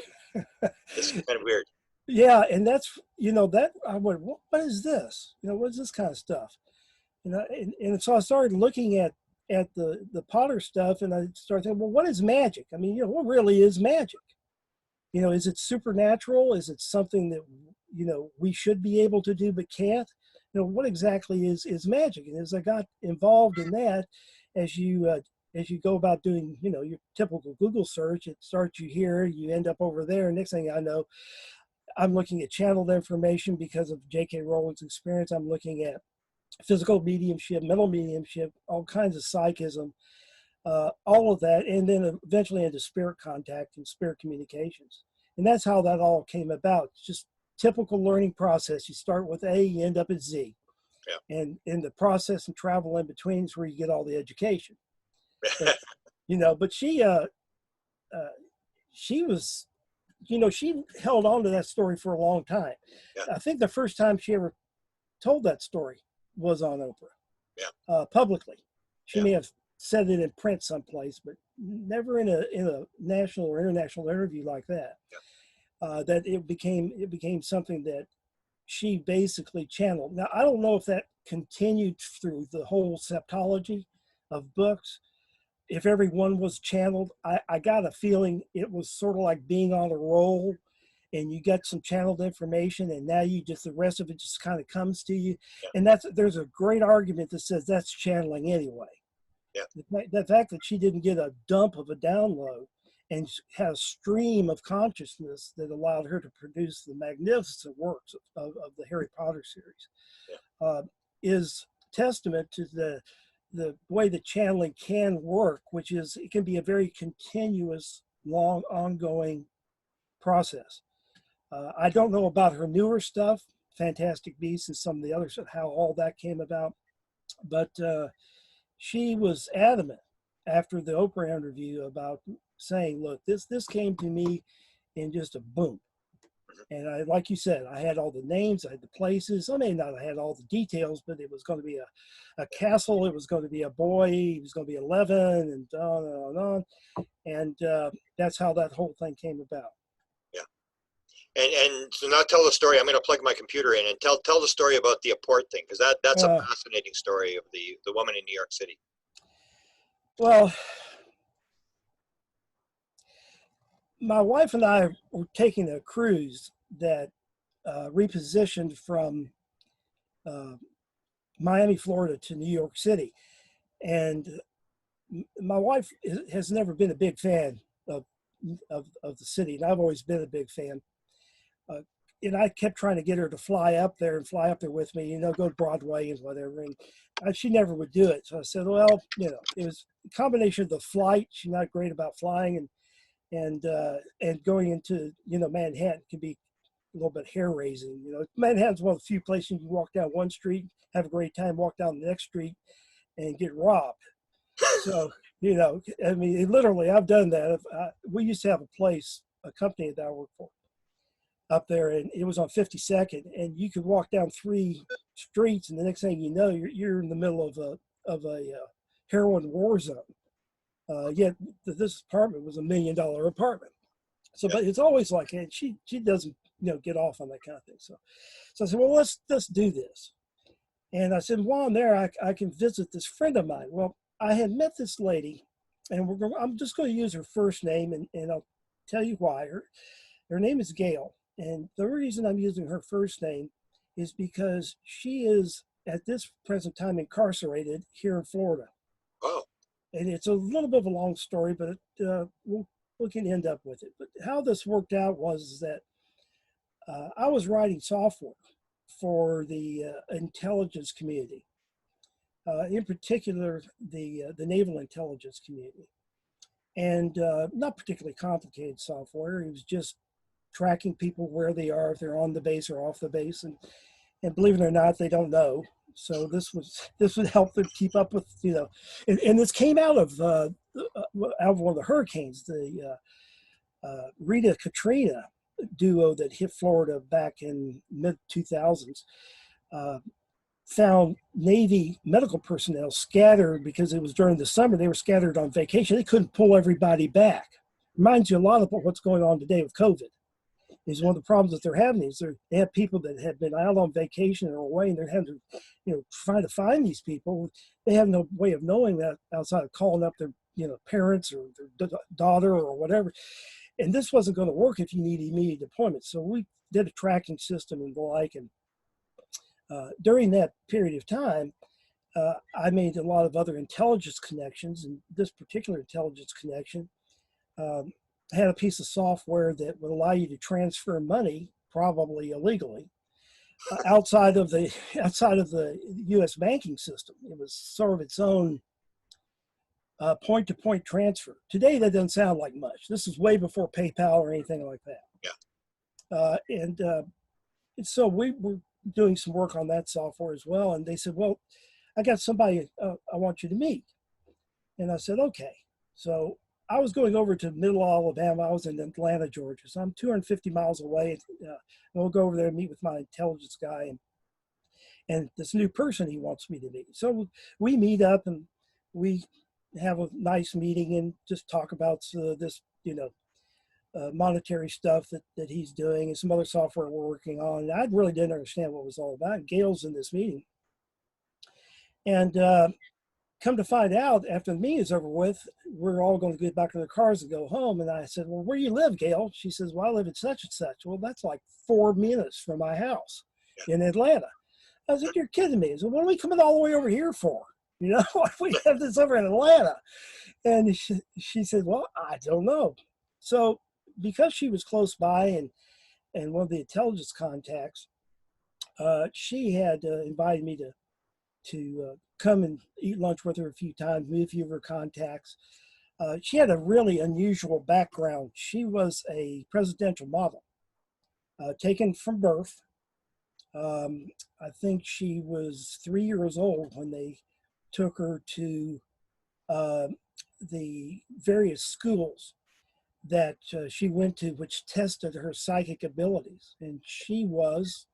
It's kind of weird. Yeah, and that's that I went, what is this? What is this kind of stuff? And so I started looking at the Potter stuff, and I started thinking, well, what is magic? I mean, what really is magic? Is it supernatural? Is it something that we should be able to do but can't? What exactly is magic? And as I got involved in that, as you go about doing your typical Google search, it starts you here, you end up over there, and next thing I know, I'm looking at channeled information because of J.K. Rowling's experience. I'm looking at physical mediumship, mental mediumship, all kinds of psychism, all of that, and then eventually into spirit contact and spirit communications. And that's how that all came about. It's just typical learning process. You start with A, you end up at Z. Yeah. And in the process and travel in between is where you get all the education. But she was, she held on to that story for a long time. Yeah. I think the first time she ever told that story was on Oprah. Yeah. Publicly. She may have said it in print someplace, but never in a national or international interview like that. Yeah. That it became something that she basically channeled. Now, I don't know if that continued through the whole septology of books. If every one was channeled, I got a feeling it was sort of like being on a roll, and you get some channeled information, and now the rest of it just kind of comes to you. Yeah. And there's a great argument that says that's channeling anyway. Yeah. The fact that she didn't get a dump of a download and had a stream of consciousness that allowed her to produce the magnificent works of the Harry Potter series is testament to the way that channeling can work, which is it can be a very continuous, long, ongoing process. I don't know about her newer stuff, Fantastic Beasts and some of the others, how all that came about, but she was adamant after the Oprah interview about saying, look, this came to me in just a boom. And like you said, I had all the names, I had the places. I may not have had all the details, but it was going to be a castle. It was going to be a boy. He was going to be 11, and on and on. And that's how that whole thing came about. Yeah. And so now tell the story. I'm going to plug my computer in and tell the story about the apport thing, because that's a fascinating story of the woman in New York City. Well, my wife and I were taking a cruise that repositioned from Miami, Florida to New York City. And my wife has never been a big fan of the city, and I've always been a big fan. And I kept trying to get her to fly up there with me, go to Broadway and whatever. And she never would do it. So I said, well, it was a combination of the flight. She's not great about flying, and going into Manhattan can be little bit hair raising. You know, Manhattan's one of the few places you can walk down one street, have a great time, walk down the next street, and get robbed. So, you know, I mean, literally, I've done that. We used to have a place, a company that I worked for up there, and it was on 52nd, and you could walk down 3 streets, and the next thing you know, you're in the middle of a heroin war zone. Yet this apartment was $1 million apartment. So, but it's always like, and she doesn't, you know, get off on that kind of thing. So I said, well, let's do this. And I said, while I'm there, I can visit this friend of mine. Well, I had met this lady, and I'm just going to use her first name, and I'll tell you why. Her name is Gail. And the reason I'm using her first name is because she is at this present time incarcerated here in Florida. Oh. And it's a little bit of a long story, but we can end up with it. But how this worked out was that I was writing software for the intelligence community, in particular the naval intelligence community, and not particularly complicated software. It was just tracking people where they are, if they're on the base or off the base, and believe it or not, they don't know. So this would help them keep up with, you know, and this came out of one of the hurricanes, the Rita Katrina duo that hit Florida back in mid 2000s. Found Navy medical personnel scattered because it was during the summer. They were scattered on vacation. They couldn't pull everybody back. Reminds you a lot of what's going on today with COVID. Is one of the problems that they're having is they have people that have been out on vacation or away, and they're having to, you know, trying to find these people. They have no way of knowing that outside of calling up their, you know, parents or their daughter or whatever. And this wasn't going to work if you need immediate deployment. So we did a tracking system and the like. And during that period of time, I made a lot of other intelligence connections, and this particular intelligence connection had a piece of software that would allow you to transfer money, probably illegally, outside of the U.S. banking system. It was sort of its own point-to-point transfer. Today, that doesn't sound like much. This is way before PayPal or anything like that. Yeah. And so we were doing some work on that software as well. And they said, well, I got somebody I want you to meet. And I said, okay. So I was going over to Middle Alabama. I was in Atlanta, Georgia. So I'm 250 miles away. We'll go over there and meet with my intelligence guy and this new person he wants me to meet. So we meet up and we have a nice meeting and just talk about this, you know, monetary stuff that he's doing and some other software we're working on. And I really didn't understand what it was all about. Gail's in this meeting. And come to find out, after the meeting is over with, we're all going to get back to their cars and go home. And I said, well, where do you live, Gail? She says, well, I live in such and such. Well, that's like 4 minutes from my house in Atlanta. I said, you're kidding me. I said, what are we coming all the way over here for? You know, we have this over in Atlanta. And she said, well, I don't know. So because she was close by and one of the intelligence contacts, she had invited me to come and eat lunch with her a few times, meet a few of her contacts. She had a really unusual background. She was a presidential model, taken from birth. I think she was 3 years old when they took her to the various schools that she went to, which tested her psychic abilities. And she was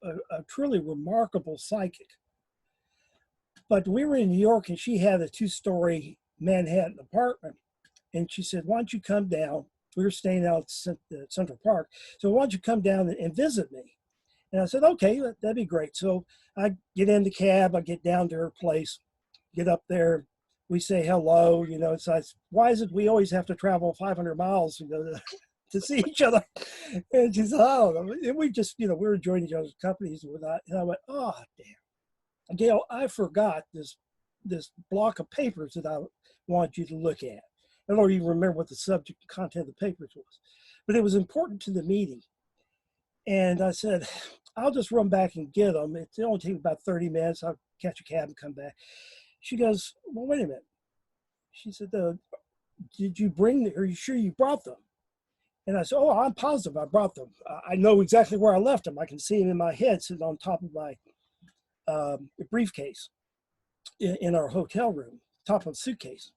a truly remarkable psychic. But we were in New York and she had a 2-story Manhattan apartment. And she said, why don't you come down? We were staying out at Central Park. So why don't you come down and visit me? And I said, okay, that'd be great. So I get in the cab, I get down to her place, get up there. We say hello, you know, it's like, why is it we always have to travel 500 miles, you know, to see each other? And she said, oh, and we just, you know, we were enjoying each other's companies and whatnot. And I went, oh, damn. Gail, I forgot this block of papers that I wanted you to look at. I don't even remember what the subject content of the papers was, but it was important to the meeting. And I said, I'll just run back and get them. It only takes about 30 minutes. I'll catch a cab and come back. She goes, well, wait a minute. She said, did you bring, are you sure you brought them? And I said, oh, I'm positive I brought them. I know exactly where I left them. I can see them in my head sitting on top of my briefcase in our hotel room, top of the suitcase.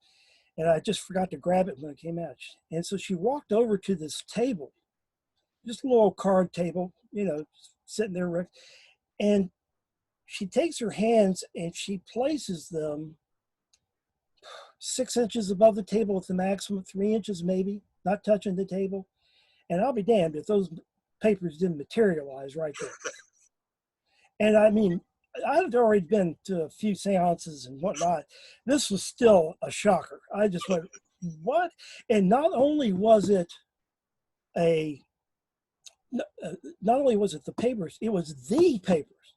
And I just forgot to grab it when it came out. And so she walked over to this table, just a little card table, you know, sitting there. And she takes her hands and she places them 6 inches above the table at the maximum, 3 inches maybe, not touching the table. And I'll be damned if those papers didn't materialize right there. And I mean, I'd already been to a few seances and whatnot. This was still a shocker. I just went, what? And not only was it the papers, it was the papers.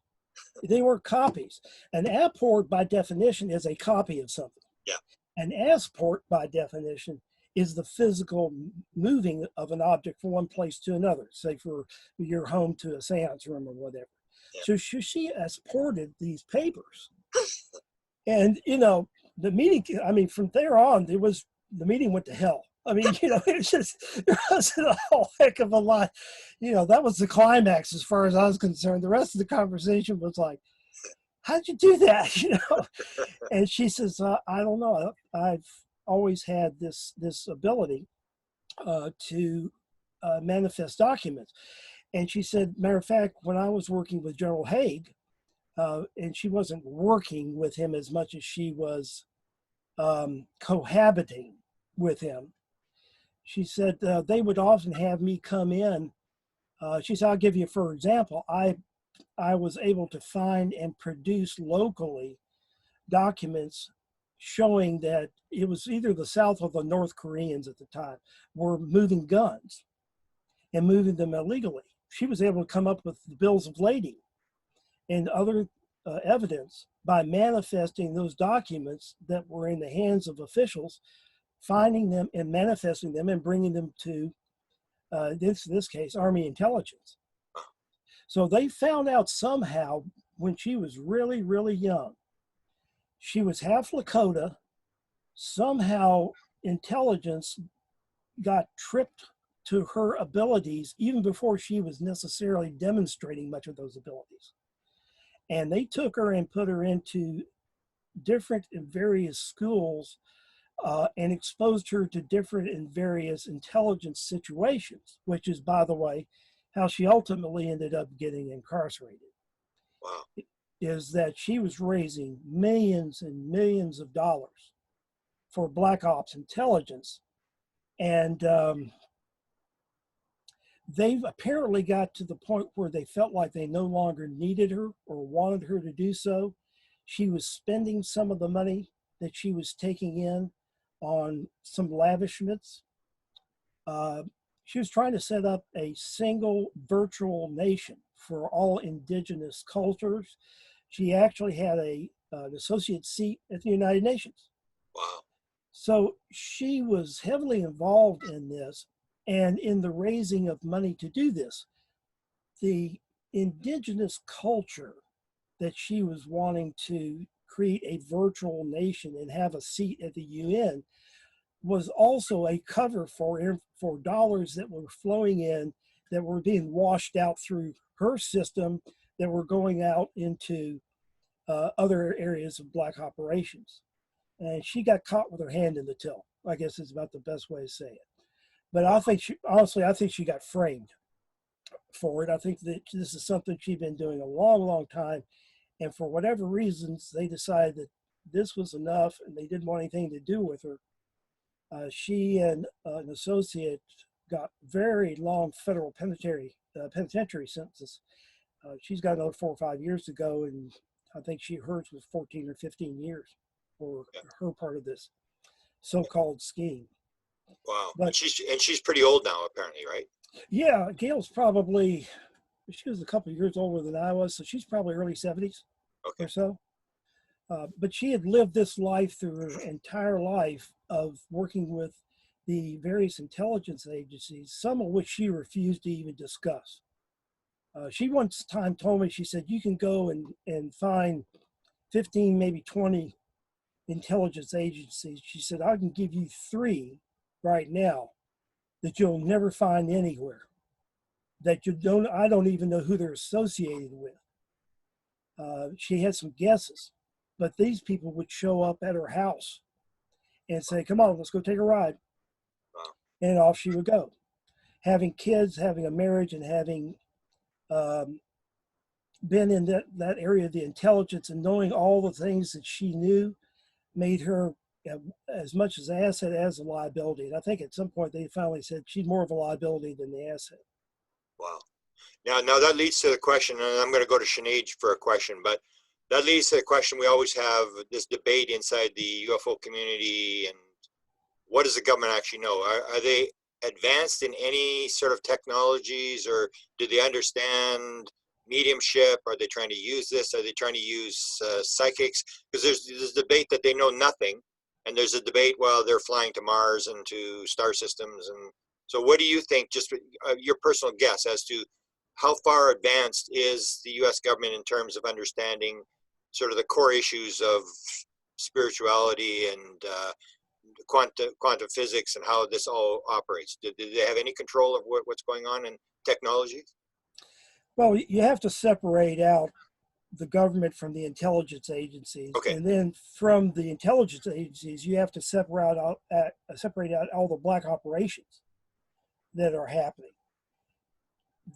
They were copies. An apport, by definition, is a copy of something. Yeah. An asport, by definition, is the physical moving of an object from one place to another, say for your home to a seance room or whatever. Yeah. So she asported these papers. And, you know, the meeting, I mean, from there on, the meeting went to hell. I mean, you know, it there wasn't a whole heck of a lot. You know, that was the climax as far as I was concerned. The rest of the conversation was like, how'd you do that? You know? And she says, I don't know. I've always had this ability to manifest documents. And she said, matter of fact, when I was working with General Haig, and she wasn't working with him as much as she was cohabiting with him, she said they would often have me come in. She said, I'll give you, for example, I was able to find and produce locally documents showing that it was either the South or the North Koreans at the time were moving guns and moving them illegally. She was able to come up with the bills of lading and other evidence by manifesting those documents that were in the hands of officials, finding them and manifesting them and bringing them to, this case, Army intelligence. So they found out somehow when she was really, really young, she was half Lakota, somehow intelligence got tripped to her abilities even before she was necessarily demonstrating much of those abilities. And they took her and put her into different and various schools and exposed her to different and various intelligence situations, which is, by the way, how she ultimately ended up getting incarcerated. Wow. Is that she was raising millions and millions of dollars for Black Ops intelligence. And they've apparently got to the point where they felt like they no longer needed her or wanted her to do so. She was spending some of the money that she was taking in on some lavishments. She was trying to set up a single virtual nation for all indigenous cultures. She actually had an associate seat at the United Nations. Wow. So she was heavily involved in this and in the raising of money to do this. The indigenous culture that she was wanting to create a virtual nation and have a seat at the UN was also a cover for dollars that were flowing in, that were being washed out through her system, that were going out into other areas of Black operations. And she got caught with her hand in the till, I guess is about the best way to say it. But I think I think she got framed for it. I think that this is something she'd been doing a long, long time. And for whatever reasons, they decided that this was enough and they didn't want anything to do with her. She and an associate got very long federal penitentiary sentences. She's got another 4 or 5 years to go, and I think hers was 14 or 15 years for her part of this so-called scheme. Wow. But she's pretty old now, apparently, right? Yeah, Gail's probably, she was a couple of years older than I was, so she's probably early 70s or so. But she had lived this life through her entire life of working with the various intelligence agencies, some of which she refused to even discuss. She once time told me, she said, you can go and find 15, maybe 20 intelligence agencies. She said, I can give you 3 right now that you'll never find anywhere, that I don't even know who they're associated with. She had some guesses, but these people would show up at her house and say, come on, let's go take a ride. And off she would go. Having kids, having a marriage, and having been in that area of the intelligence and knowing all the things that she knew made her as much as an asset as a liability. And I think at some point they finally said she's more of a liability than the asset. Wow. Now that leads to the question, and I'm going to go to Sinead for a question, but that leads to the question we always have, this debate inside the UFO community, and what does the government actually know? Are they advanced in any sort of technologies, or do they understand mediumship? Are they trying to use this? Are they trying to use psychics? Because there's a debate that they know nothing, and there's a debate, well, they're flying to Mars and to star systems. And so what do you think, just your personal guess as to how far advanced is the US government in terms of understanding sort of the core issues of spirituality and quantum physics and how this all operates? Do they have any control of what's going on in technology? Well, you have to separate out the government from the intelligence agencies. Okay. And then from the intelligence agencies, you have to separate out all the black operations that are happening.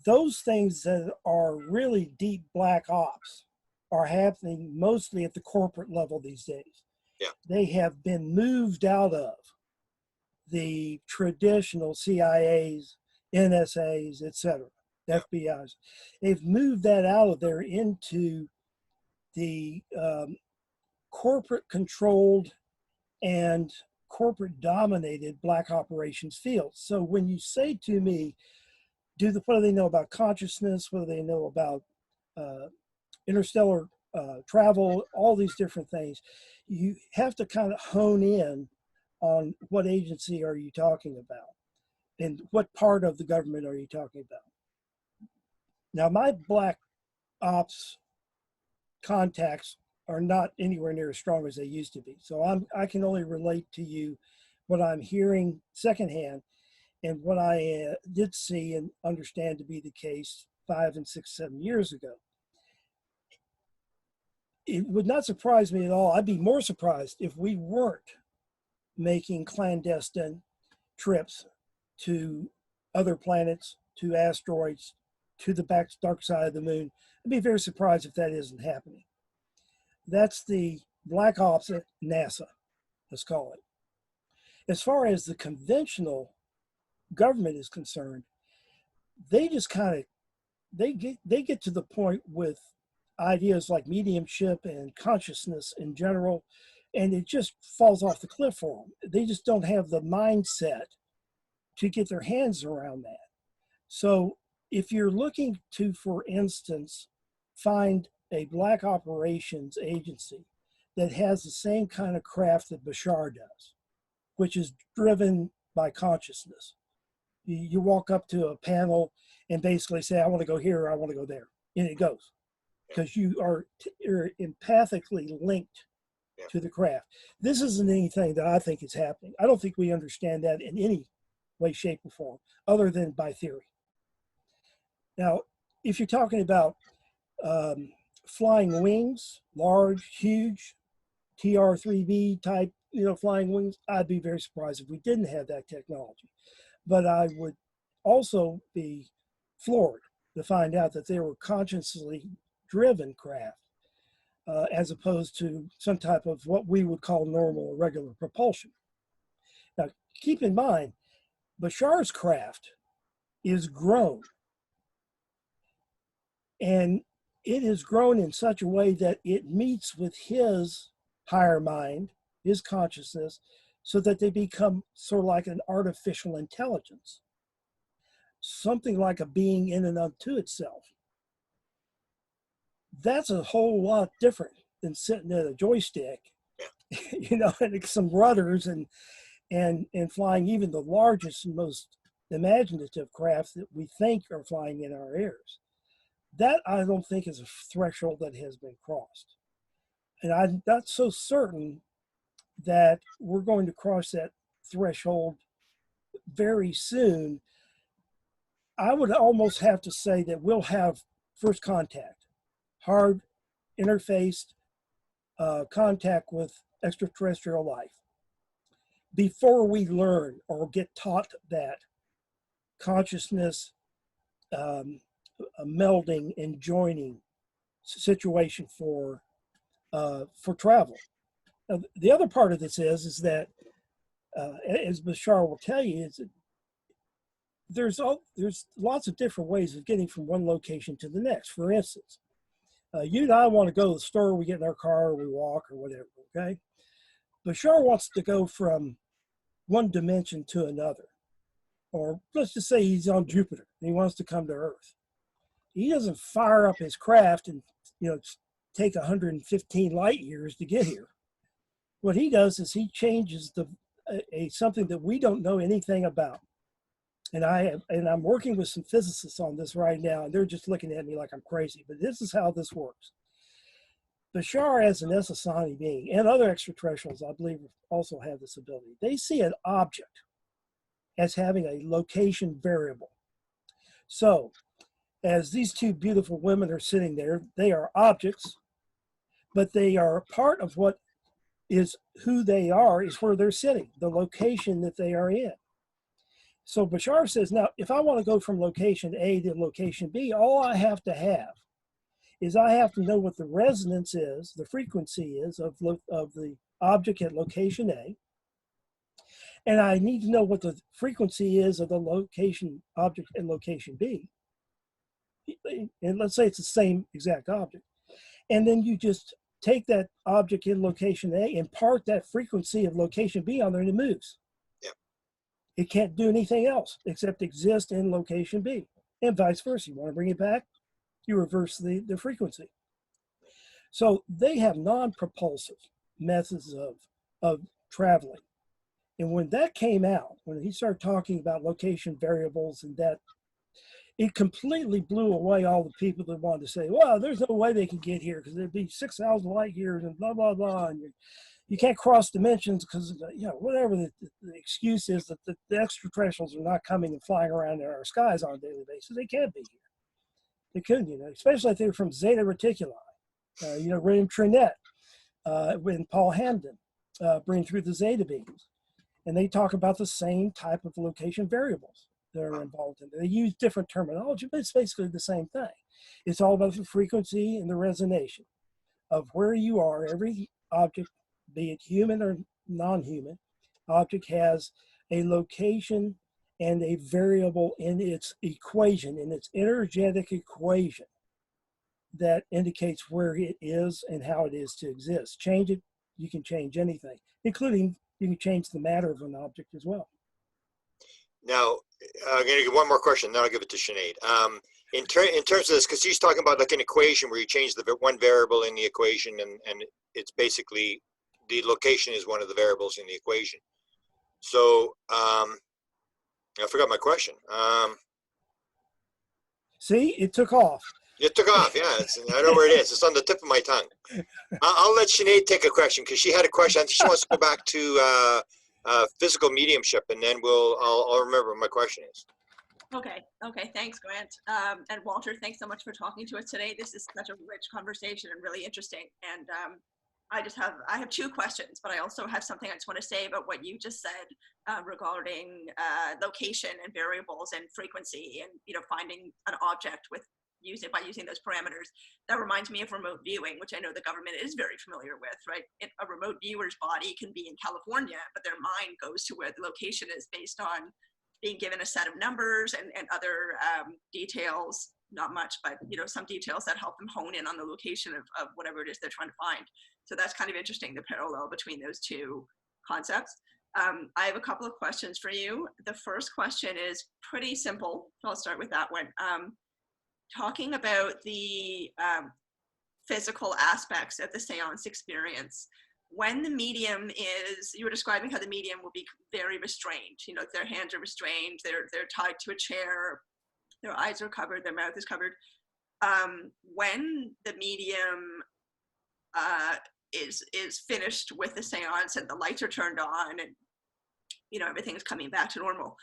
Those things that are really deep black ops are happening mostly at the corporate level these days. Yeah. They have been moved out of the traditional CIAs, NSAs, etc., FBIs. They've moved that out of there into the corporate controlled and corporate dominated black operations field. So when you say to me, what do they know about consciousness? What do they know about interstellar travel? All these different things. You have to kind of hone in on what agency are you talking about and what part of the government are you talking about. Now, my black ops contacts are not anywhere near as strong as they used to be. So I can only relate to you what I'm hearing secondhand and what I did see and understand to be the case 5 and 6, 7 years ago. It would not surprise me at all. I'd be more surprised if we weren't making clandestine trips to other planets, to asteroids, to the dark side of the moon. I'd be very surprised if that isn't happening. That's the black ops at NASA, let's call it. As far as the conventional government is concerned, they just kind of they get to the point with ideas like mediumship and consciousness in general, and it just falls off the cliff for them. They just don't have the mindset to get their hands around that. So if you're looking to, for instance, find a black operations agency that has the same kind of craft that Bashar does, which is driven by consciousness. You walk up to a panel and basically say, I want to go here, or I want to go there. And it goes. Because you're empathically linked to the craft. This isn't anything that I think is happening. I don't think we understand that in any way, shape, or form, other than by theory. Now, if you're talking about flying wings, large, huge, TR-3B type, flying wings, I'd be very surprised if we didn't have that technology. But I would also be floored to find out that they were consciously driven craft as opposed to some type of what we would call normal or regular propulsion. Now, keep in mind, Bashar's craft is grown. And it is grown in such a way that it meets with his higher mind, his consciousness, so that they become sort of like an artificial intelligence, something like a being in and unto itself. That's a whole lot different than sitting at a joystick, and some rudders and flying even the largest and most imaginative craft that we think are flying in our airs. That I don't think is a threshold that has been crossed. And I'm not so certain that we're going to cross that threshold very soon, I would almost have to say that we'll have first contact, hard interfaced contact with extraterrestrial life before we learn or get taught that consciousness, a melding and joining situation for travel. Now, the other part of this is that, as Bashar will tell you, is that there's lots of different ways of getting from one location to the next. For instance, you and I want to go to the store, we get in our car, or we walk, or whatever, okay? Bashar wants to go from one dimension to another. Or let's just say he's on Jupiter and he wants to come to Earth. He doesn't fire up his craft and, take 115 light years to get here. What he does is he changes something that we don't know anything about. And I'm working with some physicists on this right now, and they're just looking at me like I'm crazy, but this is how this works. Bashar, as an Essassani being, and other extraterrestrials, I believe, also have this ability. They see an object as having a location variable. So, as these two beautiful women are sitting there, they are objects, but they are part of what is who they are, is where they're sitting, the location that they are in. So Bashar says, now, if I want to go from location A to location B, all I have to have is I have to know what the resonance is, the frequency is of the object at location A. And I need to know what the frequency is of the location object at location B. And let's say it's the same exact object. And then you just take that object in location A, impart that frequency of location B on there, and it moves. It can't do anything else except exist in location B, and vice versa. You want to bring it back, you reverse the frequency. So they have non-propulsive methods of traveling. And when that came out, when he started talking about location variables and that, it completely blew away all the people that wanted to say, well, there's no way they can get here because there'd be 6,000 light years and blah, blah, blah. And you can't cross dimensions because, whatever the excuse is that the extraterrestrials are not coming and flying around in our skies on a daily basis. They can't be here. They couldn't, especially if they were from Zeta Reticuli. William Trinet and Paul Hamden bring through the Zeta beams. And they talk about the same type of location variables that are involved in it. They use different terminology, but it's basically the same thing. It's all about the frequency and the resonation of where you are. Every object, be it human or non-human, object has a location and a variable in its equation, in its energetic equation that indicates where it is and how it is to exist. Change it, you can change anything, including you can change the matter of an object as well. Now, I'm going to give one more question, then I'll give it to Sinead. In terms of this, because he's talking about like an equation where you change the one variable in the equation, and it's basically the location is one of the variables in the equation. So I forgot my question. See, it took off. It took off, yeah. I know where it is. It's on the tip of my tongue. I'll let Sinead take a question because she had a question. I think she wants to go back to physical mediumship, and then I'll remember what my question is. Okay. Thanks, Grant. And Walter, thanks so much for talking to us today. This is such a rich conversation and really interesting. And I have two questions, but I also have something I just want to say about what you just said regarding location and variables and frequency, and finding an object by using those parameters. That reminds me of remote viewing, which I know the government is very familiar with, right? A remote viewer's body can be in California, but their mind goes to where the location is based on being given a set of numbers and other details, not much, but some details that help them hone in on the location of whatever it is they're trying to find. So that's kind of interesting, the parallel between those two concepts. I have a couple of questions for you. The first question is pretty simple, so I'll start with that one. Talking about the physical aspects of the seance experience, when the medium you were describing how the medium will be very restrained, their hands are restrained, they're tied to a chair, their eyes are covered, their mouth is covered. When the medium is finished with the seance and the lights are turned on and you know, everything is coming back to normal.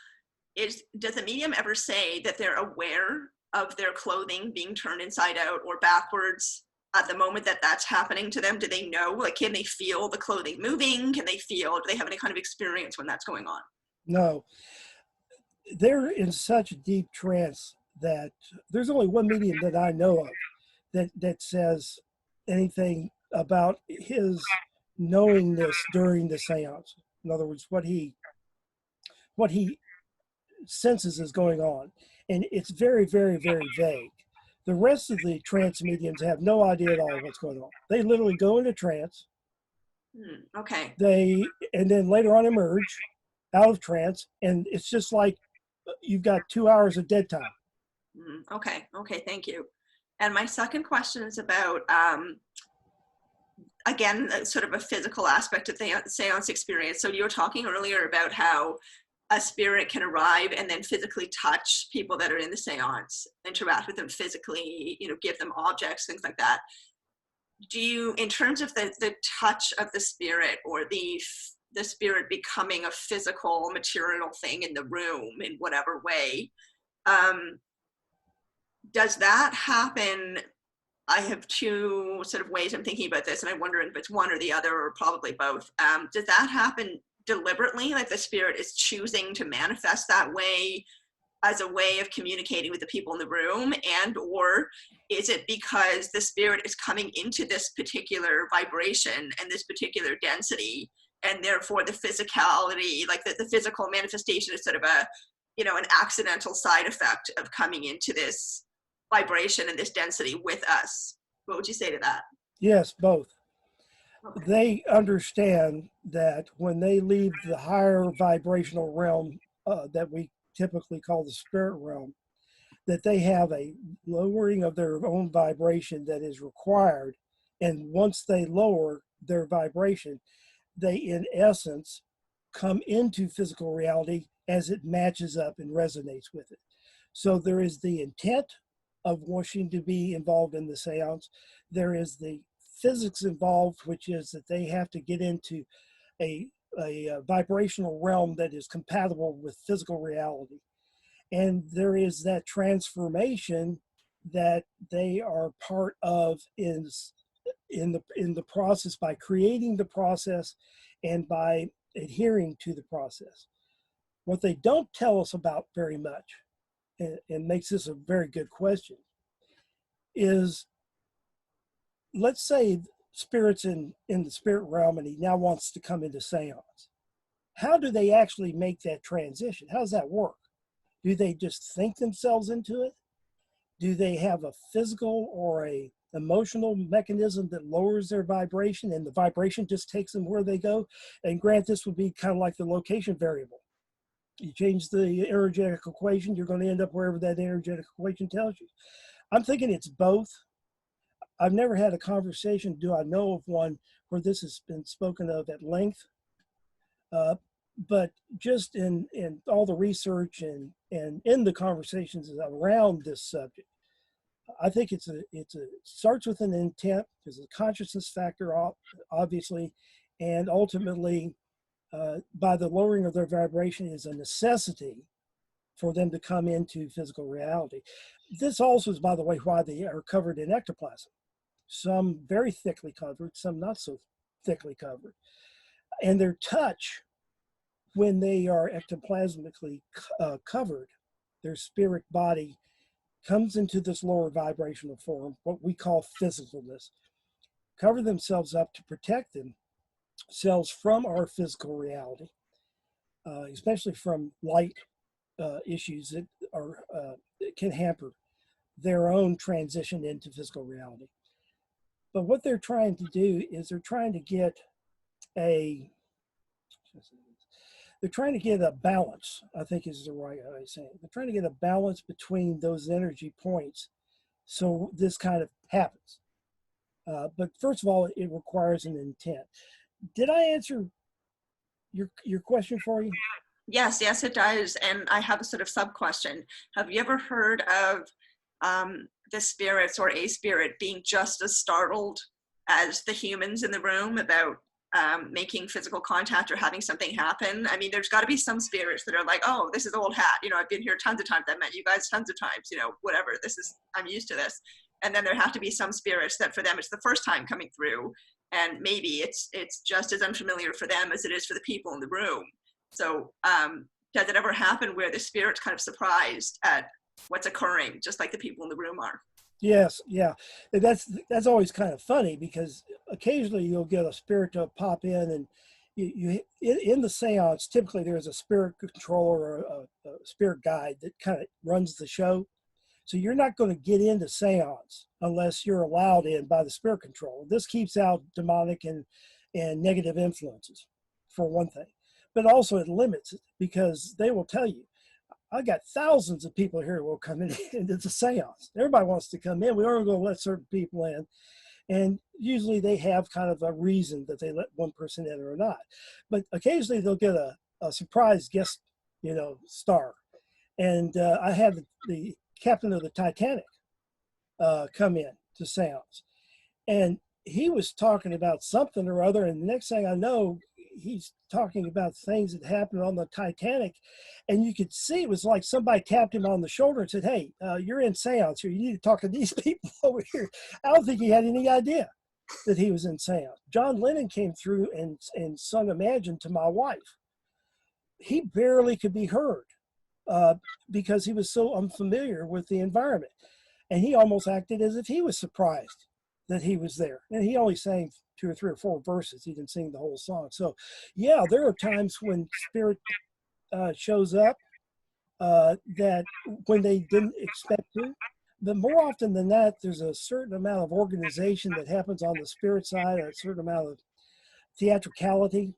Does the medium ever say that they're aware of their clothing being turned inside out or backwards at the moment that that's happening to them? Do they know, like, can they feel the clothing moving? Can they feel, do they have any kind of experience when that's going on? No, they're in such a deep trance that there's only one medium that I know of that says anything about his knowing this during the seance. In other words, what he senses is going on, and it's very, very, very vague. The rest of the trance mediums have no idea at all what's going on. They literally go into trance. Okay. And then later on emerge out of trance, and it's just like you've got 2 hours of dead time. Okay. Okay. Thank you. And my second question is about, again, sort of a physical aspect of the seance experience. So you were talking earlier about how a spirit can arrive and then physically touch people that are in the seance, interact with them physically, you know, give them objects, things like that. Do you, in terms of the touch of the spirit, or the spirit becoming a physical material thing in the room in whatever way, does that happen? I have two sort of ways I'm thinking about this, and I wonder if it's one or the other, or probably both. Does that happen deliberately, like the spirit is choosing to manifest that way as a way of communicating with the people in the room? And or is it because the spirit is coming into this particular vibration and this particular density, and therefore the physicality, like the physical manifestation, is sort of a, you know, an accidental side effect of coming into this vibration and this density with us? What would you say to that? Yes, both. Okay. They understand that when they leave the higher vibrational realm that we typically call the spirit realm, that they have a lowering of their own vibration that is required. And once they lower their vibration, they, in essence, come into physical reality as it matches up and resonates with it. So there is the intent of wishing to be involved in the seance. There is the physics involved, which is that they have to get into a vibrational realm that is compatible with physical reality. And there is that transformation that they are part of in the process, by creating the process and by adhering to the process. What they don't tell us about very much, and makes this a very good question, is, let's say spirit's in the spirit realm and he now wants to come into seance. How do they actually make that transition? How does that work? Do they just think themselves into it? Do they have a physical or a emotional mechanism that lowers their vibration, and the vibration just takes them where they go? And grant, this would be kind of like the location variable. You change the energetic equation, you're going to end up wherever that energetic equation tells you. I'm thinking it's both. I've never had a conversation, do I know of one, where this has been spoken of at length. But just in all the research and in the conversations around this subject, I think it starts with an intent. There's a consciousness factor, obviously, and ultimately, by the lowering of their vibration, is a necessity for them to come into physical reality. This also is, by the way, why they are covered in ectoplasm. Some very thickly covered, some not so thickly covered. And their touch, when they are ectoplasmically covered, their spirit body comes into this lower vibrational form, what we call physicalness, cover themselves up to protect themselves from our physical reality, especially from light issues that can hamper their own transition into physical reality. But what they're trying to do is they're trying to get a balance, I think is the right way of saying it. They're trying to get a balance between those energy points so this kind of happens. But first of all, it requires an intent. Did I answer your question for you? Yes, yes, it does. And I have a sort of sub question. Have you ever heard of the spirits or a spirit being just as startled as the humans in the room about making physical contact or having something happen. I mean, there's got to be some spirits that are like, oh, this is old hat. You know, I've been here tons of times. I've met you guys tons of times. You know, whatever. I'm used to this. And then there have to be some spirits that for them it's the first time coming through, and maybe it's just as unfamiliar for them as it is for the people in the room. So does it ever happen where the spirit's kind of surprised at what's occurring, just like the people in the room are? Yes, yeah. That's always kind of funny, because occasionally you'll get a spirit to pop in, and in the seance, typically there's a spirit controller or a spirit guide that kind of runs the show. So you're not going to get into seance unless you're allowed in by the spirit controller. This keeps out demonic and negative influences, for one thing. But also it limits it, because they will tell you, I got thousands of people here who will come in into the seance. Everybody wants to come in. We aren't going to let certain people in. And usually they have kind of a reason that they let one person in or not. But occasionally they'll get a surprise guest, star. And I had the captain of the Titanic come in to seance. And he was talking about something or other. And the next thing I know, he's talking about things that happened on the Titanic, and you could see it was like somebody tapped him on the shoulder and said, hey, you're in seance here. You need to talk to these people over here. I don't think he had any idea that he was in seance. John Lennon came through and sung Imagine to my wife. He barely could be heard because he was so unfamiliar with the environment. And he almost acted as if he was surprised that he was there. And he only sang 2 or 3 or 4 verses. He didn't sing the whole song. So yeah, there are times when spirit shows up that when they didn't expect to. But more often than that, there's a certain amount of organization that happens on the spirit side, a certain amount of theatricality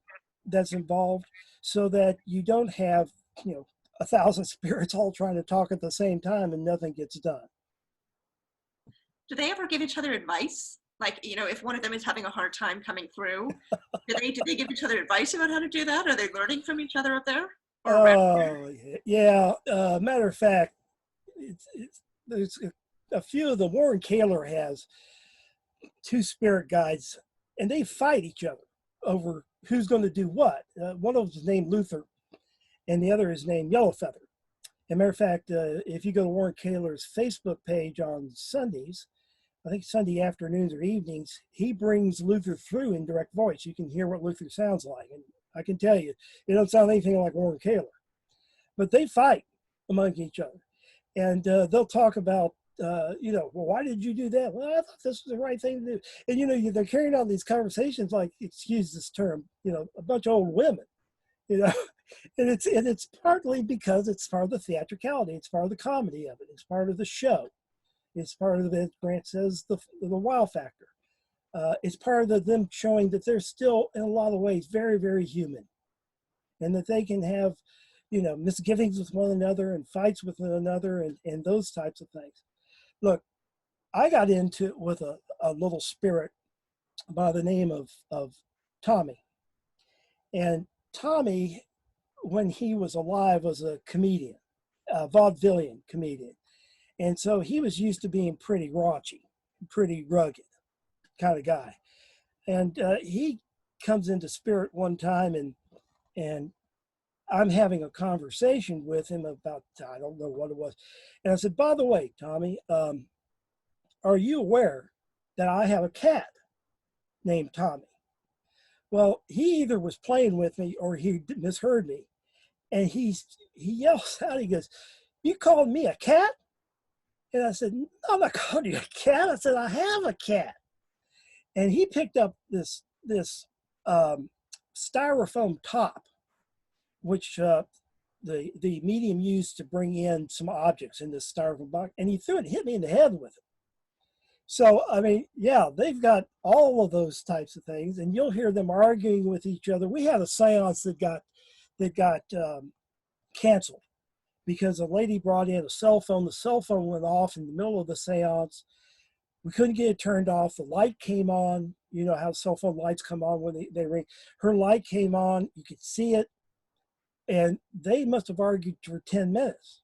that's involved, so that you don't have 1,000 spirits all trying to talk at the same time and nothing gets done. Do they ever give each other advice? Like, if one of them is having a hard time coming through, do they give each other advice about how to do that? Are they learning from each other up there? Oh, yeah. Matter of fact, there's a few of the Warren Kaler has 2 spirit guides, and they fight each other over who's going to do what. One of them is named Luther, and the other is named Yellowfeather. As a matter of fact, if you go to Warren Kaler's Facebook page on Sundays, I think Sunday afternoons or evenings, he brings Luther through in direct voice. You can hear what Luther sounds like. And I can tell you, it don't sound anything like Warren Kaler. But they fight among each other. And they'll talk about, well, why did you do that? Well, I thought this was the right thing to do. And, they're carrying on these conversations like, excuse this term, a bunch of old women, and it's partly because it's part of the theatricality. It's part of the comedy of it. It's part of the show. It's part of the, Grant says, the wow factor. It's part of them showing that they're still, in a lot of ways, very, very human. And that they can have, misgivings with one another and fights with one another and those types of things. Look, I got into it with a little spirit by the name of Tommy. And Tommy, when he was alive, was a comedian, a vaudevillian comedian. And so he was used to being pretty raunchy, pretty rugged kind of guy. And he comes into spirit one time, and I'm having a conversation with him about, I don't know what it was. And I said, by the way, Tommy, are you aware that I have a cat named Tommy? Well, he either was playing with me or he misheard me. And he yells out, he goes, you called me a cat? And I said, no, I'm not calling you a cat. I said, I have a cat. And he picked up this styrofoam top, which the medium used to bring in some objects in this styrofoam box, and he threw it and hit me in the head with it. So, I mean, yeah, they've got all of those types of things, and you'll hear them arguing with each other. We had a seance that got canceled because a lady brought in a cell phone. The cell phone went off in the middle of the seance. We couldn't get it turned off. The light came on. You know how cell phone lights come on when they ring. Her light came on. You could see it. And they must have argued for 10 minutes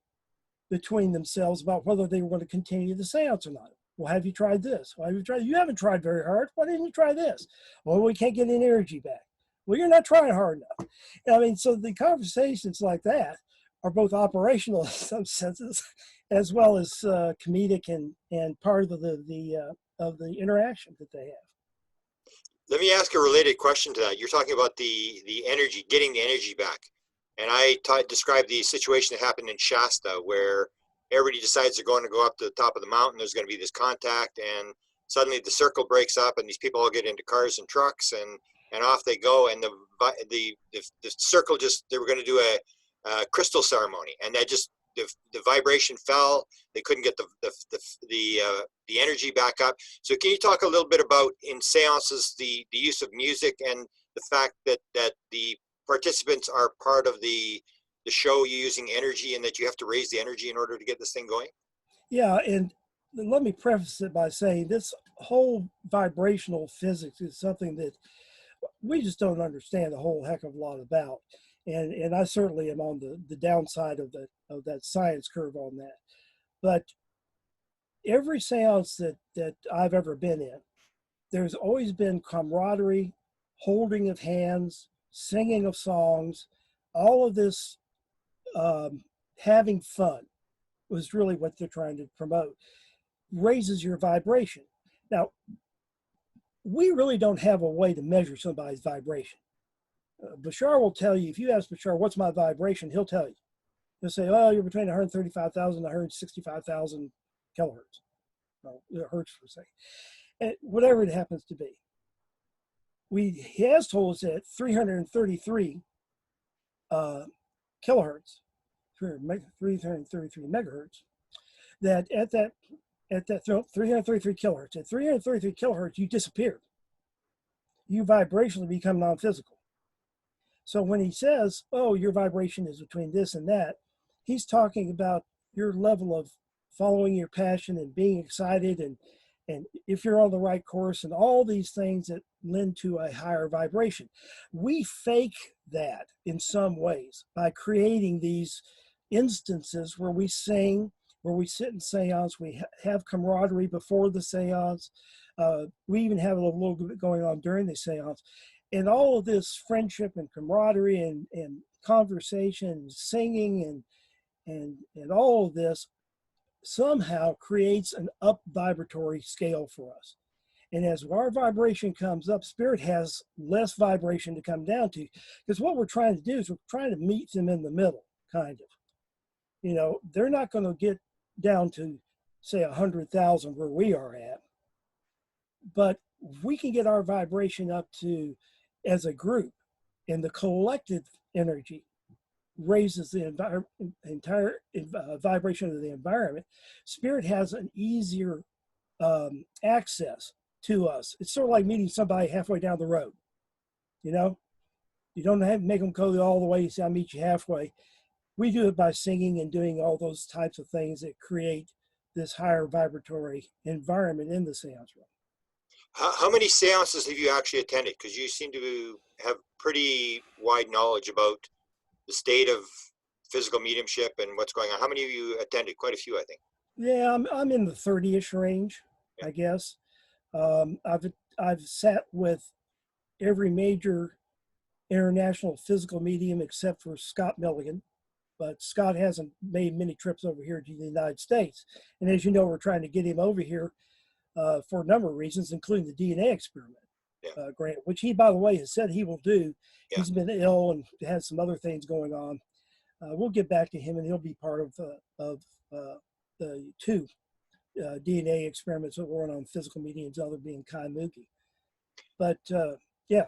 between themselves about whether they were going to continue the seance or not. Well, have you tried this? Well, have you tried? You haven't tried very hard. Why didn't you try this? Well, we can't get any energy back. Well, you're not trying hard enough. I mean, so the conversations like that are both operational in some senses, as well as comedic and part of the interaction that they have. Let me ask a related question to that. You're talking about the energy, getting the energy back. And I described the situation that happened in Shasta, where everybody decides they're going to go up to the top of the mountain. There's going to be this contact, and suddenly the circle breaks up, and these people all get into cars and trucks, and off they go. And the circle they were going to do a crystal ceremony, and that just the vibration fell. They couldn't get the energy back up. So can you talk a little bit about in seances the use of music and the fact that the participants are part of the show, you using energy, and that you have to raise the energy in order to get this thing going? Yeah, and let me preface it by saying this whole vibrational physics is something that we just don't understand a whole heck of a lot about. And I certainly am on the downside of that science curve on that. But every seance that I've ever been in, there's always been camaraderie, holding of hands, singing of songs, all of this having fun was really what they're trying to promote. Raises your vibration. Now, we really don't have a way to measure somebody's vibration. Bashar will tell you, if you ask Bashar, what's my vibration, he'll tell you. He'll say, oh, you're between 135,000 and 165,000 kilohertz. No, hertz per second. And whatever it happens to be. He has told us that 333 kilohertz, 333 megahertz, that at that 333 kilohertz, at 333 kilohertz, you disappeared. You vibrationally become non-physical. So when he says, oh, your vibration is between this and that, he's talking about your level of following your passion and being excited and if you're on the right course and all these things that lend to a higher vibration. We fake that in some ways by creating these instances where we sing, where we sit in seance, we have camaraderie before the seance. We even have a little bit going on during the seance. And all of this friendship and camaraderie and conversation, and singing and all of this somehow creates an up vibratory scale for us. And as our vibration comes up, spirit has less vibration to come down to. Because what we're trying to do is we're trying to meet them in the middle, kind of. You know, they're not going to get down to, say, 100,000 where we are at. But we can get our vibration up to, as a group, and the collective energy raises the entire vibration of the environment. Spirit has an easier access to us. It's sort of like meeting somebody halfway down the road. You know, you don't have to make them go all the way. You say, I'll meet you halfway. We do it by singing and doing all those types of things that create this higher vibratory environment in the seance room. How many seances have you actually attended? Because you seem to have pretty wide knowledge about the state of physical mediumship and what's going on. How many of you attended? Quite a few, I think. Yeah, I'm in the 30-ish range, I guess. I've sat with every major international physical medium except for Scott Milligan, but Scott hasn't made many trips over here to the United States. And as you know, we're trying to get him over here for a number of reasons, including the DNA experiment grant, which he, by the way, has said he will do. Yeah. He's been ill and has some other things going on. We'll get back to him, and he'll be part of the two DNA experiments that were on physical mediums, other being Muegge. But yeah.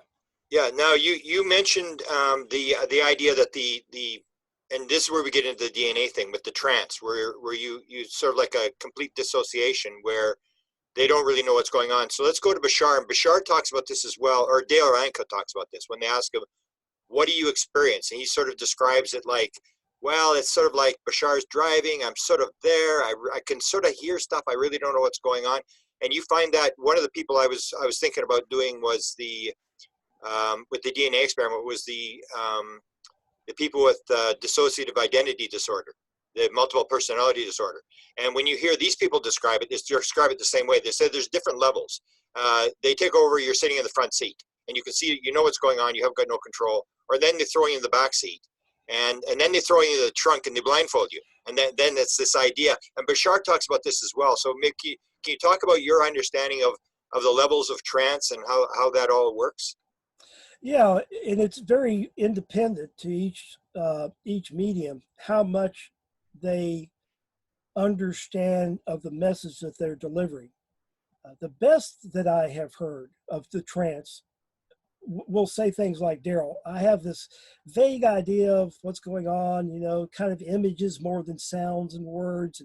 Yeah. Now you mentioned the idea that the and this is where we get into the DNA thing with the trance, where you sort of like a complete dissociation where they don't really know what's going on. So let's go to Bashar, and Bashar talks about this as well, or Dale Ranka talks about this when they ask him, what do you experience? And he sort of describes it like, well, it's sort of like Bashar's driving. I'm sort of there. I can sort of hear stuff. I really don't know what's going on. And you find that one of the people I was thinking about doing was the with the DNA experiment was the people with dissociative identity disorder. the multiple personality disorder. And when you hear these people describe it, they describe it the same way. They say there's different levels. They take over, you're sitting in the front seat, and you can see, you know what's going on, you have got no control. Or then they throw you in the back seat, and then they throw you in the trunk and they blindfold you. And then it's this idea. And Bashar talks about this as well. So Mickey, can you talk about your understanding of the levels of trance and how that all works? Yeah, and it's very independent to each medium how much they understand of the message that they're delivering. The best that I have heard of the trance will say things like, Daryl, I have this vague idea of what's going on, you know, kind of images more than sounds and words.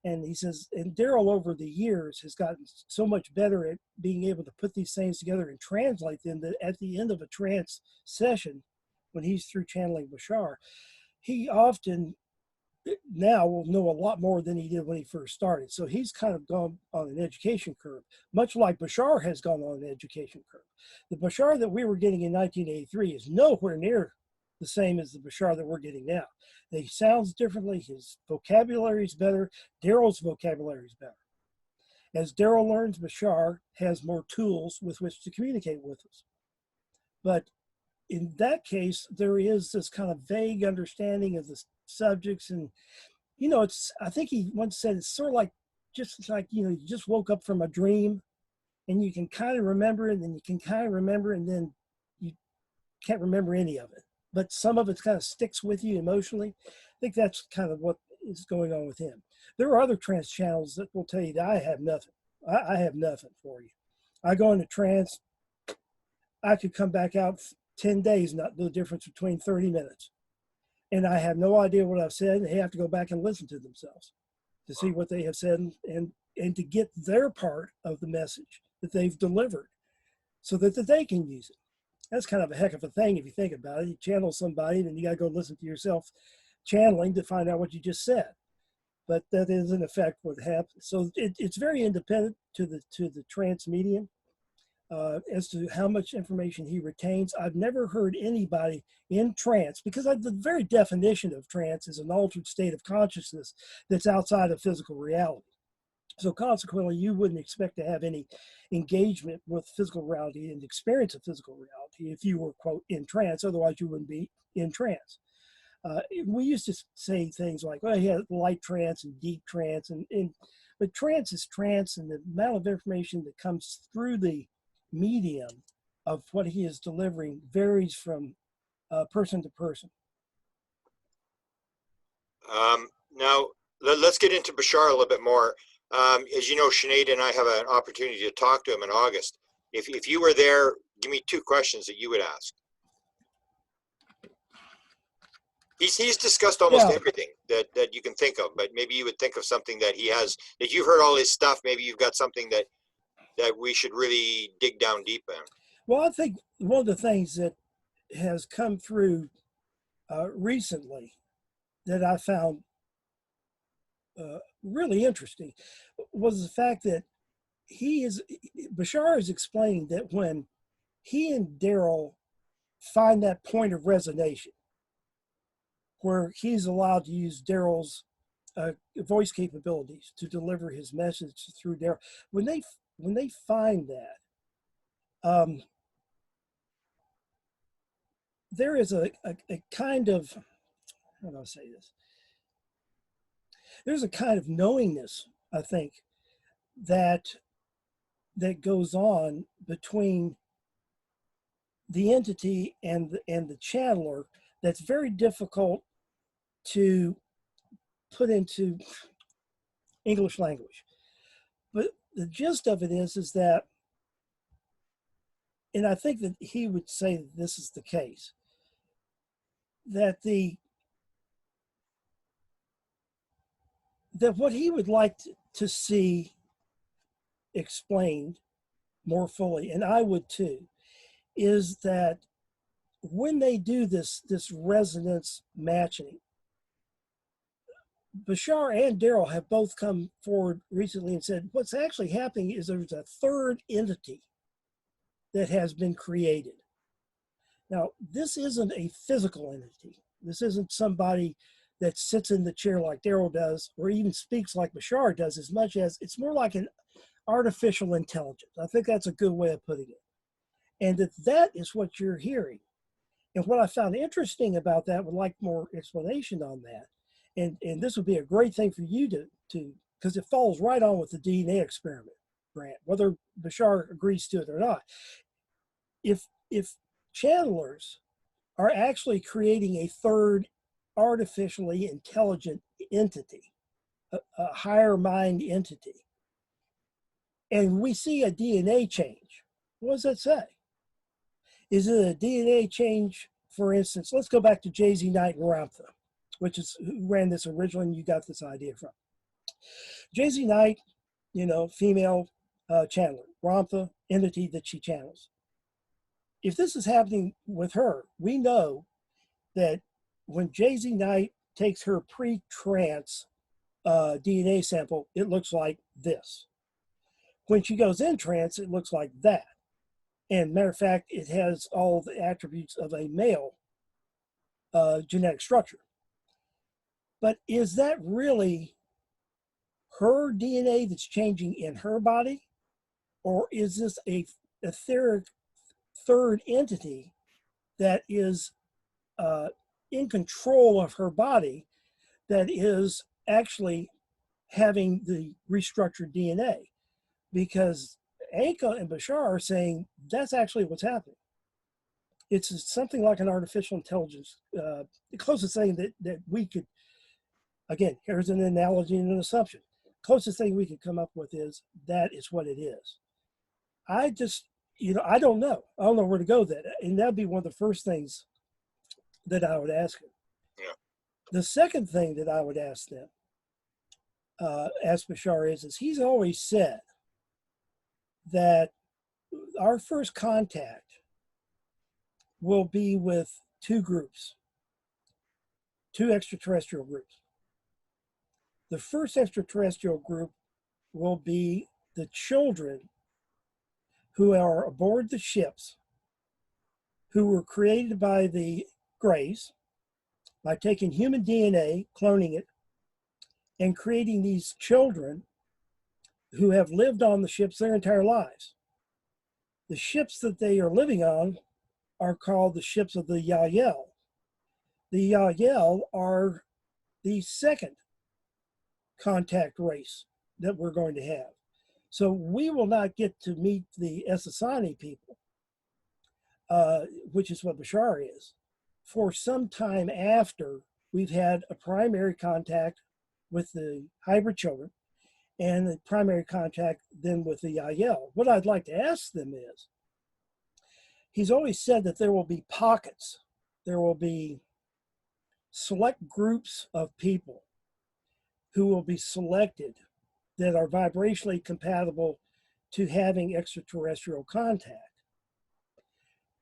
And he says, and Daryl over the years has gotten so much better at being able to put these things together and translate them that at the end of a trance session, when he's through channeling Bashar, he often now will know a lot more than he did when he first started. So he's kind of gone on an education curve, much like Bashar has gone on an education curve. The Bashar that we were getting in 1983 is nowhere near the same as the Bashar that we're getting now. He sounds differently. His vocabulary is better. Daryl's vocabulary is better. As Daryl learns, Bashar has more tools with which to communicate with us. But in that case, there is this kind of vague understanding of the subjects. And, you know, I think he once said, it's sort of like, just like, you know, you just woke up from a dream and you can kind of remember it, and then you can kind of remember, and then you can't remember any of it. But some of it kind of sticks with you emotionally. I think that's kind of what is going on with him. There are other trance channels that will tell you that I have nothing. I have nothing for you. I go into trance, I could come back out 10 days, not know the difference between 30 minutes. And I have no idea what I've said. They have to go back and listen to themselves to see what they have said and to get their part of the message that they've delivered so that they can use it. That's kind of a heck of a thing if you think about it. You channel somebody, then you got to go listen to yourself channeling to find out what you just said. But that is in effect what happens. So it's very independent to the trance medium as to how much information he retains. I've never heard anybody in trance, because the very definition of trance is an altered state of consciousness that's outside of physical reality. So consequently, you wouldn't expect to have any engagement with physical reality and experience of physical reality if you were, quote, in trance. Otherwise, you wouldn't be in trance. We used to say things like, well, yeah, light trance and deep trance. But trance is trance, and the amount of information that comes through the medium of what he is delivering varies from person to person. Now, let's get into Bashar a little bit more. As you know, Sinead and I have an opportunity to talk to him in August. If you were there, give me 2 questions that you would ask. He's discussed almost everything that you can think of, but maybe you would think of something that he has, that you've heard all his stuff. Maybe you've got something that we should really dig down deep in. Well, I think one of the things that has come through recently that I found really interesting was the fact that Bashar is explaining that when he and Daryl find that point of resonation where he's allowed to use Daryl's voice capabilities to deliver his message through Daryl, when they find that, there is a kind of, how do I say this? There's a kind of knowingness, I think, that goes on between the entity and the channeler that's very difficult to put into English language. But the gist of it is that, and I think that he would say that this is the case, that what he would like to see explained more fully, and I would too, is that when they do this resonance matching, Bashar and Daryl have both come forward recently and said what's actually happening is there's a third entity that has been created. Now, this isn't a physical entity. This isn't somebody that sits in the chair like Daryl does, or even speaks like Bashar does, as much as it's more like an artificial intelligence. I think that's a good way of putting it. And that is what you're hearing. And what I found interesting about that, would like more explanation on that. And this would be a great thing for you to because it falls right on with the DNA experiment, Grant, whether Bashar agrees to it or not. If channelers are actually creating a third artificially intelligent entity, a higher mind entity, and we see a DNA change, what does that say? Is it a DNA change, for instance? Let's go back to Jay-Z Knight and Ramtha, which is who ran this originally, and you got this idea from. Jay-Z Knight, female channeler. Ramtha, entity that she channels. If this is happening with her, we know that when Jay-Z Knight takes her pre-trance DNA sample, it looks like this. When she goes in trance, it looks like that. And matter of fact, it has all the attributes of a male genetic structure. But is that really her DNA that's changing in her body? Or is this a etheric third entity that is in control of her body, that is actually having the restructured DNA? Because Anka and Bashar are saying that's actually what's happening. It's something like an artificial intelligence. The closest thing that we could, again, here's an analogy and an assumption. Closest thing we could come up with is that is what it is. I just, I don't know. I don't know where to go with that. And that'd be one of the first things that I would ask him. Yeah. The second thing that I would ask them, ask Bashar is he's always said that our first contact will be with two groups, two extraterrestrial groups. The first extraterrestrial group will be the children who are aboard the ships, who were created by the Greys by taking human DNA, cloning it, and creating these children who have lived on the ships their entire lives. The ships that they are living on are called the ships of the Yael. The Yael are the second contact race that we're going to have. So we will not get to meet the Essassani people, which is what Bashar is, for some time after we've had a primary contact with the hybrid children and the primary contact then with the Yael. What I'd like to ask them is, he's always said that there will be pockets, there will be select groups of people who will be selected that are vibrationally compatible to having extraterrestrial contact.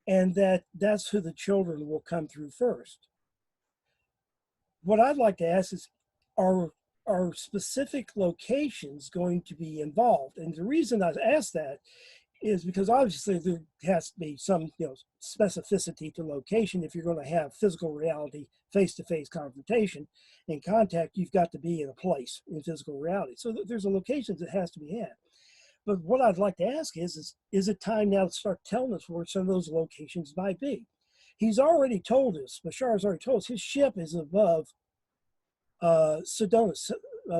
And that's who the children will come through first. What I'd like to ask is, are specific locations going to be involved? And the reason I ask that is because obviously there has to be some specificity to location. If you're going to have physical reality, face-to-face confrontation and contact, you've got to be in a place in physical reality. So there's a location that has to be had. But what I'd like to ask is it time now to start telling us where some of those locations might be? He's already told us, Bashar's already told us, his ship is above Sedona,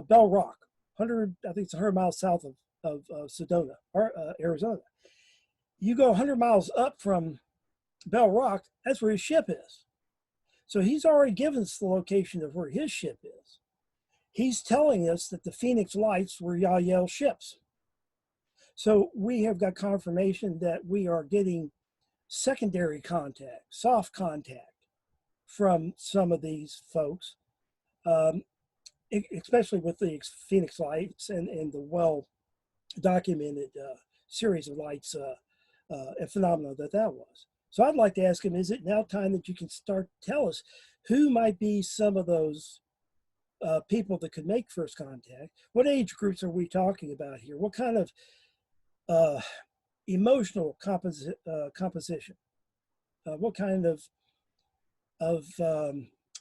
Bell Rock, I think it's 100 miles south of Sedona, Arizona. You go 100 miles up from Bell Rock, that's where his ship is. So he's already given us the location of where his ship is. He's telling us that the Phoenix Lights were Yael ships. So we have got confirmation that we are getting secondary contact, soft contact from some of these folks, especially with the Phoenix Lights and the well-documented series of lights and phenomena that was. So I'd like to ask him, is it now time that you can start to tell us who might be some of those people that could make first contact? What age groups are we talking about here? What kind of emotional composition? What kind of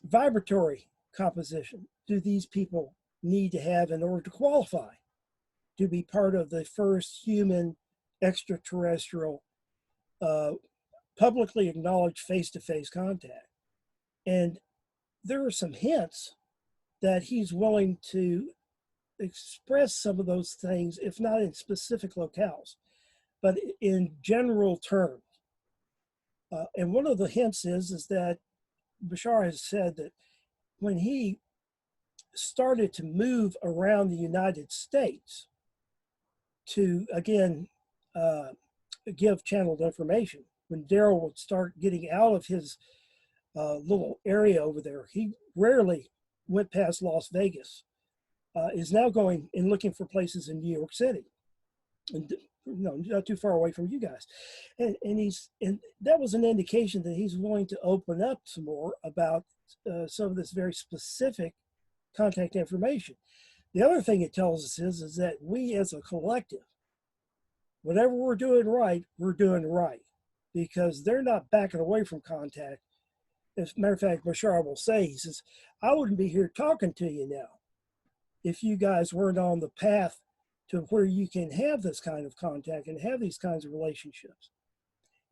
vibratory composition do these people need to have in order to qualify to be part of the first human extraterrestrial publicly acknowledged face-to-face contact? And there are some hints that he's willing to express some of those things, if not in specific locales, but in general terms. And one of the hints is that Bashar has said that when he started to move around the United States to, again, give channeled information, when Daryl would start getting out of his little area over there, he rarely went past Las Vegas, is now going and looking for places in New York City, and not too far away from you guys. And that was an indication that he's willing to open up some more about some of this very specific contact information. The other thing it tells us is that we as a collective, whatever we're doing right, because they're not backing away from contact. As a matter of fact, Bashar will say, he says, I wouldn't be here talking to you now if you guys weren't on the path to where you can have this kind of contact and have these kinds of relationships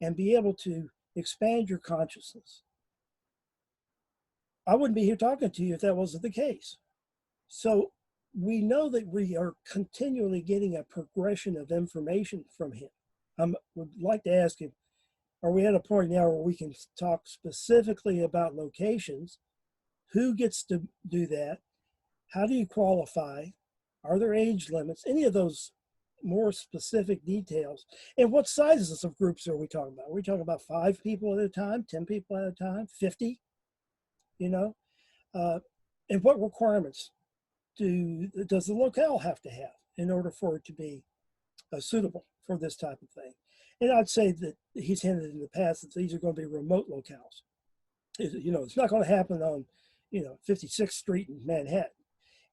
and be able to expand your consciousness. I wouldn't be here talking to you if that wasn't the case. So we know that we are continually getting a progression of information from him. I would like to ask him, are we at a point now where we can talk specifically about locations? Who gets to do that? How do you qualify? Are there age limits? Any of those more specific details? And what sizes of groups are we talking about? Are we talking about 5 people at a time, 10 people at a time, 50? And what requirements does the locale have to have in order for it to be suitable for this type of thing? And I'd say that he's hinted in the past that these are going to be remote locales. It's not going to happen on, 56th Street in Manhattan.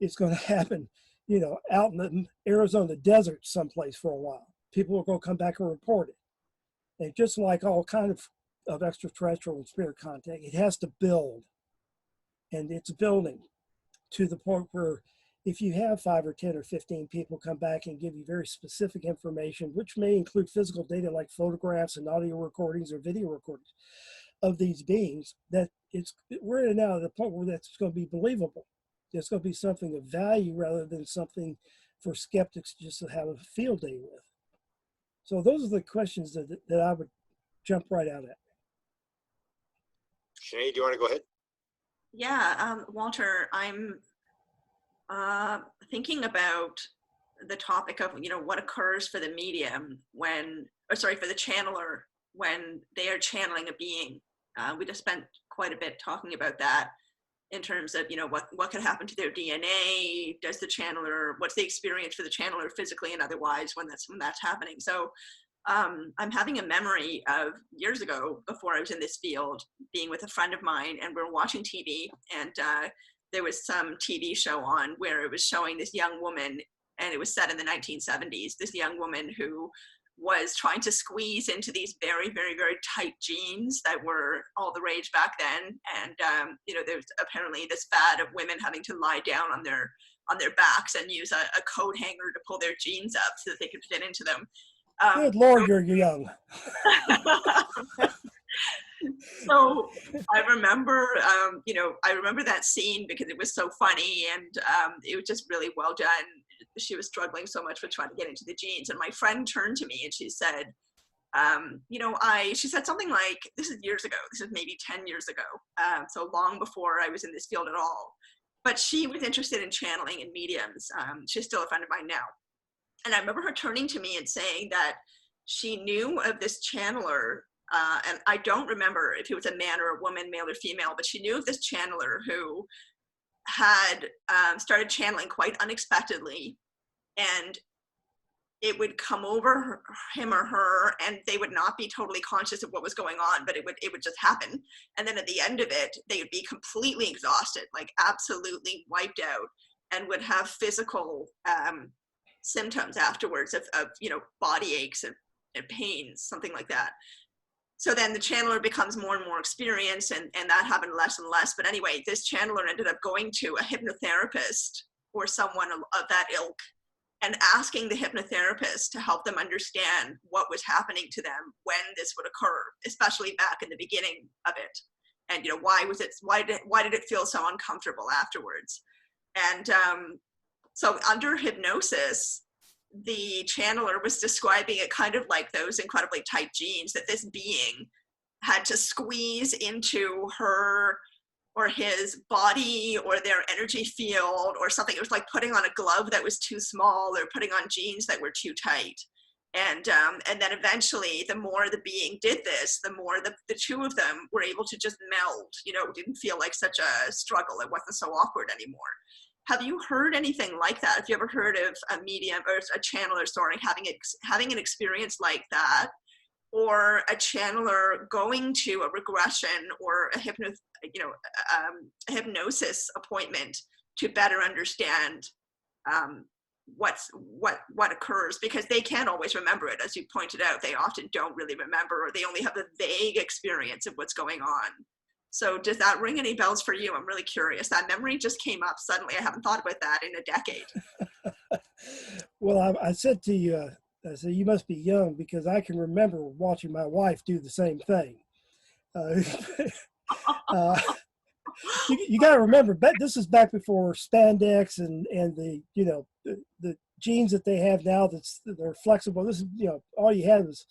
It's going to happen, out in the Arizona desert someplace for a while. People are going to come back and report it. And just like all kind of extraterrestrial and spirit contact, it has to build. And it's building to the point where if you have 5 or 10 or 15 people come back and give you very specific information, which may include physical data like photographs and audio recordings or video recordings of these beings, that we're now at the point where that's going to be believable. It's going to be something of value rather than something for skeptics just to have a field day with. So those are the questions that I would jump right out at. Sinead, do you want to go ahead? Yeah, Walter, I'm thinking about the topic of, what occurs for the medium for the channeler when they are channeling a being. We just spent quite a bit talking about that in terms of, what could happen to their DNA. What's the experience for the channeler physically and otherwise when that's happening? So I'm having a memory of years ago, before I was in this field, being with a friend of mine, and we were watching TV, and there was some TV show on where it was showing this young woman, and it was set in the 1970s, this young woman who was trying to squeeze into these very, very, very tight jeans that were all the rage back then. And, there's apparently this fad of women having to lie down on their backs and use a coat hanger to pull their jeans up so that they could fit into them. Good Lord, you're young. So I remember, I remember that scene because it was so funny, and it was just really well done. She was struggling so much with trying to get into the jeans, and my friend turned to me and she said, she said something like, this is years ago, this is maybe 10 years ago, so long before I was in this field at all, but she was interested in channeling and mediums. She's still a friend of mine now. And I remember her turning to me and saying that she knew of this channeler, and I don't remember if he was a man or a woman, male or female, but she knew of this channeler who had started channeling quite unexpectedly, and it would come over him or her, and they would not be totally conscious of what was going on, but it would just happen. And then at the end of it, they would be completely exhausted, like absolutely wiped out, and would have physical symptoms afterwards of body aches and pains, something like that. So then the channeler becomes more and more experienced, and that happened less and less. But anyway, this channeler ended up going to a hypnotherapist or someone of that ilk and asking the hypnotherapist to help them understand what was happening to them when this would occur, especially back in the beginning of it. And, you know, why did it feel so uncomfortable afterwards? And so under hypnosis, the channeler was describing it kind of like those incredibly tight jeans that this being had to squeeze into her or his body or their energy field or something. It was like putting on a glove that was too small or putting on jeans that were too tight. And then eventually, the more the being did this, the more the two of them were able to just meld. You know, it didn't feel like such a struggle. It wasn't so awkward anymore. Have you heard anything like that? Have you ever heard of a medium or a channeler, sorry, having an experience like that, or a channeler going to a regression or a hypnosis appointment to better understand what occurs? Because they can't always remember it, as you pointed out. They often don't really remember, or they only have a vague experience of what's going on. So does that ring any bells for you? I'm really curious. That memory just came up suddenly. I haven't thought about that in a decade. Well, I said to you, I said, you must be young, because I can remember watching my wife do the same thing. You got to remember, this is back before spandex and the, you know, the jeans that they have now they're flexible. This is, you know, all you had was,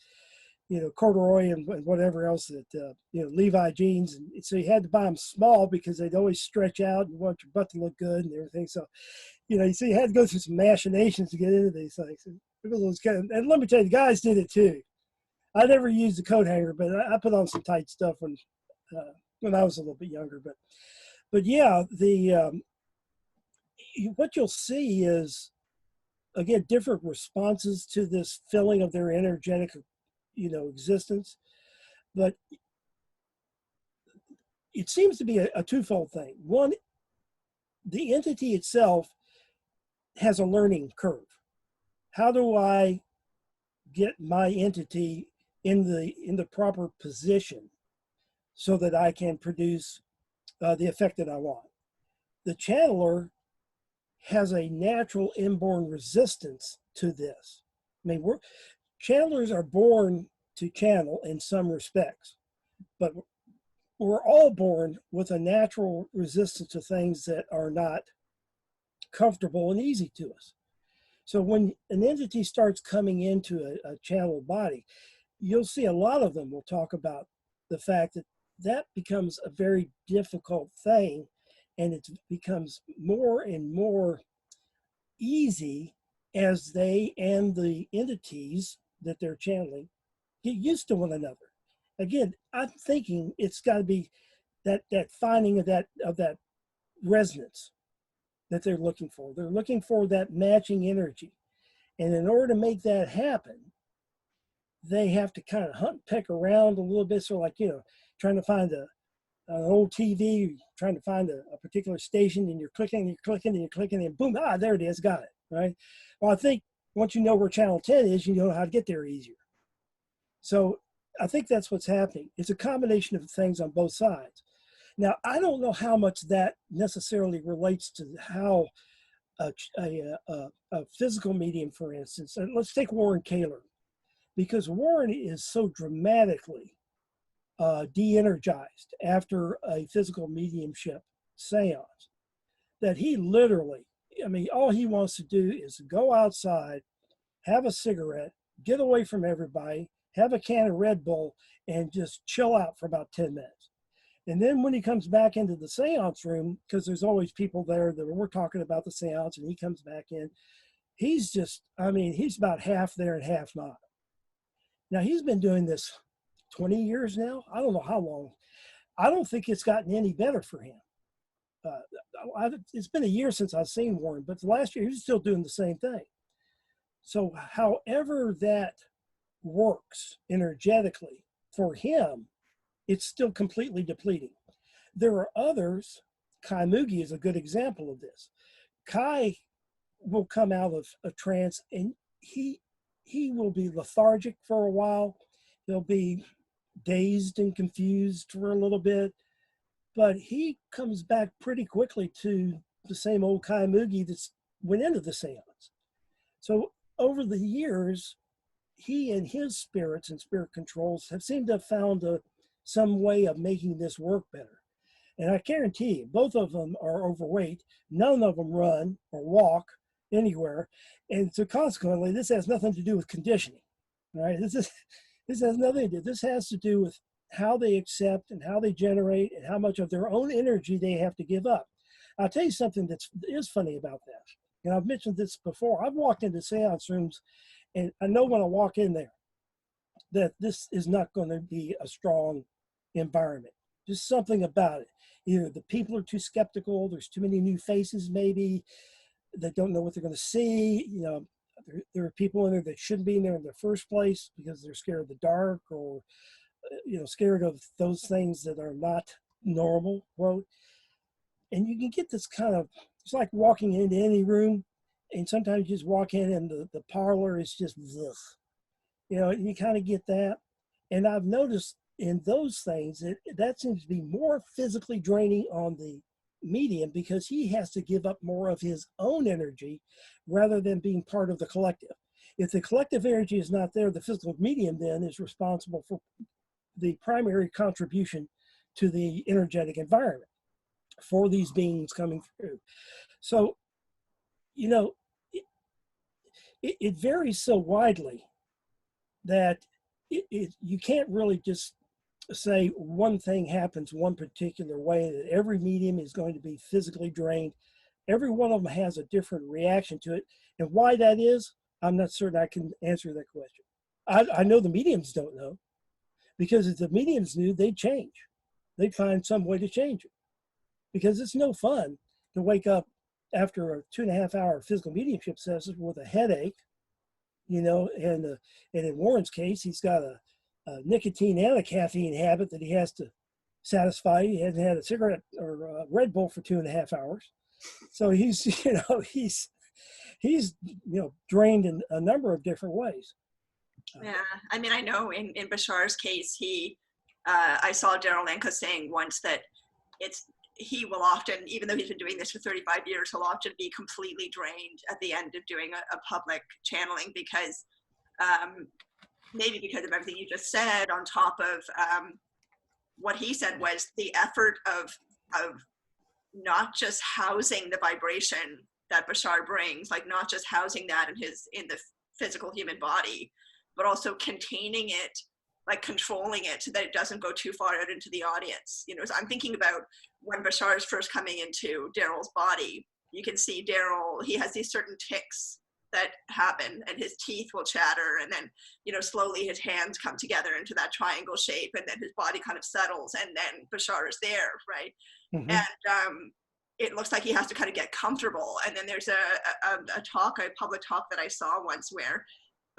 you know, corduroy and whatever else that, you know, Levi jeans. And so you had to buy them small because they'd always stretch out and you want your butt to look good and everything. So, you know, you had to go through some machinations to get into these things. And let me tell you, the guys did it too. I never used a coat hanger, but I put on some tight stuff when I was a little bit younger. But yeah, what you'll see is, again, different responses to this filling of their energetic, you know, existence. But it seems to be a twofold thing. One, the entity itself has a learning curve. How do I get my entity in the proper position so that I can produce the effect that I want? The channeler has a natural inborn resistance to this. I mean, channelers are born to channel in some respects, but we're all born with a natural resistance to things that are not comfortable and easy to us. So when an entity starts coming into a channel body, you'll see a lot of them will talk about the fact that becomes a very difficult thing, and it becomes more and more easy as they and the entities that they're channeling get used to one another. Again, I'm thinking it's got to be that finding of that resonance that they're looking for. They're looking for that matching energy. And in order to make that happen, they have to kind of hunt and peck around a little bit. So like, you know, trying to find an old TV, trying to find a particular station, and you're clicking, and boom, there it is, got it, right? Well, I think once you know where channel 10 is, you know how to get there easier. So I think that's what's happening. It's a combination of things on both sides. Now, I don't know how much that necessarily relates to how a physical medium, for instance, and let's take Warren Kaler, because Warren is so dramatically de-energized after a physical mediumship seance that he literally, I mean, all he wants to do is go outside, have a cigarette, get away from everybody, have a can of Red Bull, and just chill out for about 10 minutes. And then when he comes back into the seance room, because there's always people there that we're talking about the seance, and he comes back in, he's just, I mean, he's about half there and half not. Now, he's been doing this 20 years now. I don't know how long. I don't think it's gotten any better for him. It's been a year since I've seen Warren, but the last year he was still doing the same thing. So however that works energetically for him, it's still completely depleting. There are others. Kai Muegge is a good example of this. Kai will come out of a trance and he will be lethargic for a while. He'll be dazed and confused for a little bit, but he comes back pretty quickly to the same old Kai Muegge that's went into the seance. So over the years, he and his spirits and spirit controls have seemed to have found some way of making this work better. And I guarantee you, both of them are overweight. None of them run or walk anywhere. And so consequently, this has nothing to do with conditioning, right? This has nothing to do. This has to do with how they accept and how they generate and how much of their own energy they have to give up. I'll tell you something that is funny about that. And I've mentioned this before. I've walked into seance rooms, and I know when I walk in there that this is not going to be a strong environment. Just something about it. Either the people are too skeptical, there's too many new faces maybe, they don't know what they're going to see. You know, there are people in there that shouldn't be in there in the first place because they're scared of the dark, or, you know, scared of those things that are not normal, quote. And you can get this kind of, it's like walking into any room, and sometimes you just walk in and the parlor is just, ugh. You know, you kind of get that. And I've noticed in those things that seems to be more physically draining on the medium, because he has to give up more of his own energy rather than being part of the collective. If the collective energy is not there, the physical medium then is responsible for the primary contribution to the energetic environment for these beings coming through. So, you know, it varies so widely that you can't really just say one thing happens one particular way, that every medium is going to be physically drained. Every one of them has a different reaction to it. And why that is, I'm not certain I can answer that question. I know the mediums don't know, because if the mediums knew, they'd change. They'd find some way to change it, because it's no fun to wake up after a 2.5 hour physical mediumship session with a headache, you know, and in Warren's case, he's got a nicotine and a caffeine habit that he has to satisfy. He hasn't had a cigarette or a Red Bull for 2.5 hours. So he's, you know, he's, you know, drained in a number of different ways. Yeah, I mean, I know in Bashar's case, I saw Daryl Lenka saying once that he will often, even though he's been doing this for 35 years, he'll often be completely drained at the end of doing a public channeling, because maybe because of everything you just said, on top of what he said was the effort of not just housing the vibration that Bashar brings, like not just housing that in the physical human body, but also containing it, like controlling it so that it doesn't go too far out into the audience. You know, so I'm thinking about when Bashar is first coming into Daryl's body, you can see Daryl, he has these certain tics that happen, and his teeth will chatter, and then, you know, slowly his hands come together into that triangle shape, and then his body kind of settles, and then Bashar is there, right? Mm-hmm. And it looks like he has to kind of get comfortable. And then there's a public talk that I saw once where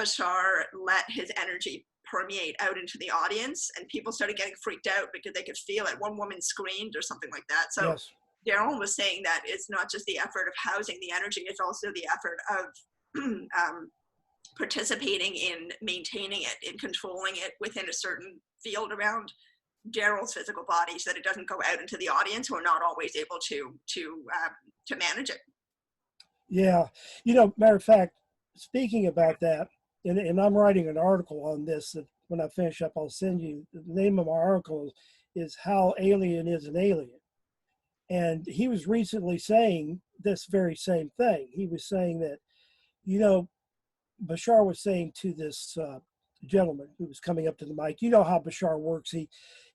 Bashar let his energy permeate out into the audience, and people started getting freaked out because they could feel it. One woman screamed or something like that. So yes. Daryl was saying that it's not just the effort of housing the energy, it's also the effort of participating in maintaining it, in controlling it within a certain field around Daryl's physical body, so that it doesn't go out into the audience who are not always able to manage it. Yeah, you know, matter of fact, speaking about that, and I'm writing an article on this that when I finish up, I'll send you. The name of my article is How Alien is an Alien. And he was recently saying this very same thing. He was saying that, you know, Bashar was saying to this gentleman who was coming up to the mic, you know how Bashar works.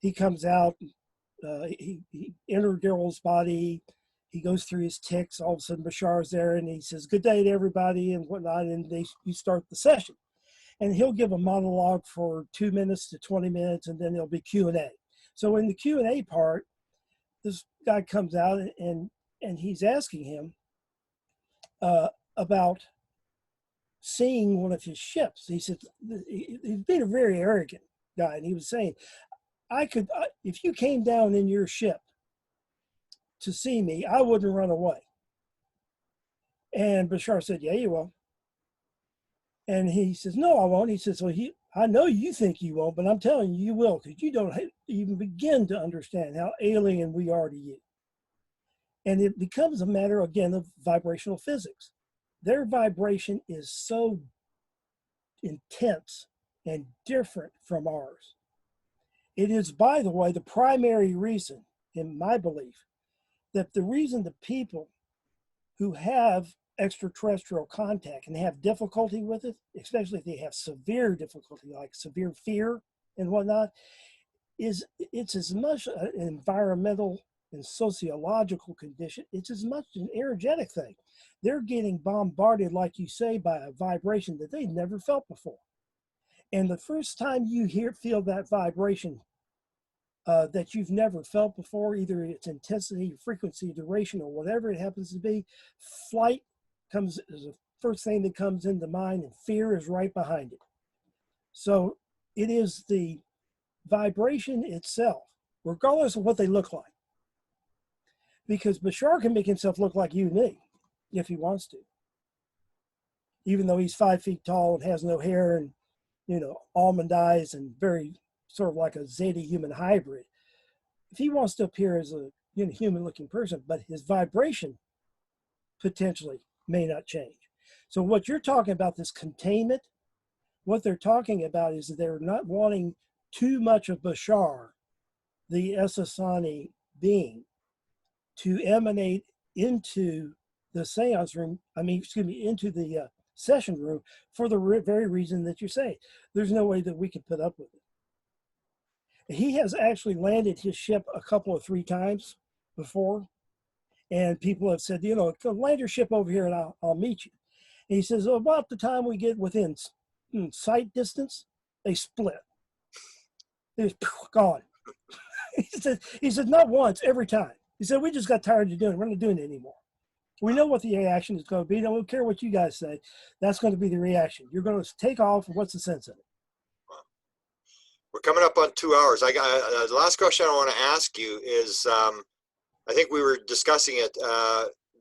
He comes out, he entered Daryl's body, he goes through his tics, all of a sudden Bashar's there, and he says, good day to everybody and whatnot, and you start the session. And he'll give a monologue for 2 minutes to 20 minutes, and then there'll be Q&A. So in the Q&A part, this guy comes out and he's asking him about seeing one of his ships. He said, he's being a very arrogant guy, and he was saying, if you came down in your ship to see me, I wouldn't run away. And Bashar said, yeah, you will. And he says, no, I won't. He says, well, I know you think you won't, but I'm telling you, you will, because you don't even begin to understand how alien we are to you. And it becomes a matter, again, of vibrational physics. Their vibration is so intense and different from ours. It is, by the way, the primary reason, in my belief, that the reason the people who have extraterrestrial contact and have difficulty with it, especially if they have severe difficulty, like severe fear and whatnot, is it's as much an environmental and sociological condition. It's as much an energetic thing. They're getting bombarded, like you say, by a vibration that they've never felt before. And the first time you feel that vibration that you've never felt before, either its intensity, frequency, duration, or whatever it happens to be, flight comes as the first thing that comes into mind, and fear is right behind it. So it is the vibration itself, regardless of what they look like. Because Bashar can make himself look like you and me, if he wants to. Even though he's 5 feet tall and has no hair and, almond eyes and very sort of like a Zeta human hybrid. If he wants to appear as a human looking person, but his vibration potentially may not change. So what you're talking about, this containment, what they're talking about is that they're not wanting too much of Bashar, the Essassani being, to emanate into the seance room, into the session room for the very reason that you say. There's no way that we can put up with it. He has actually landed his ship a couple of 3 times before, and people have said, land your ship over here and I'll meet you. And he says, about the time we get within sight distance, they split. They're gone. He said, not once, every time. He said, we just got tired of doing it. We're not doing it anymore. We know what the reaction is going to be. Don't care what you guys say. That's going to be the reaction. You're going to take off. What's the sense of it? We're coming up on 2 hours. I got the last question I want to ask you is, I think we were discussing it.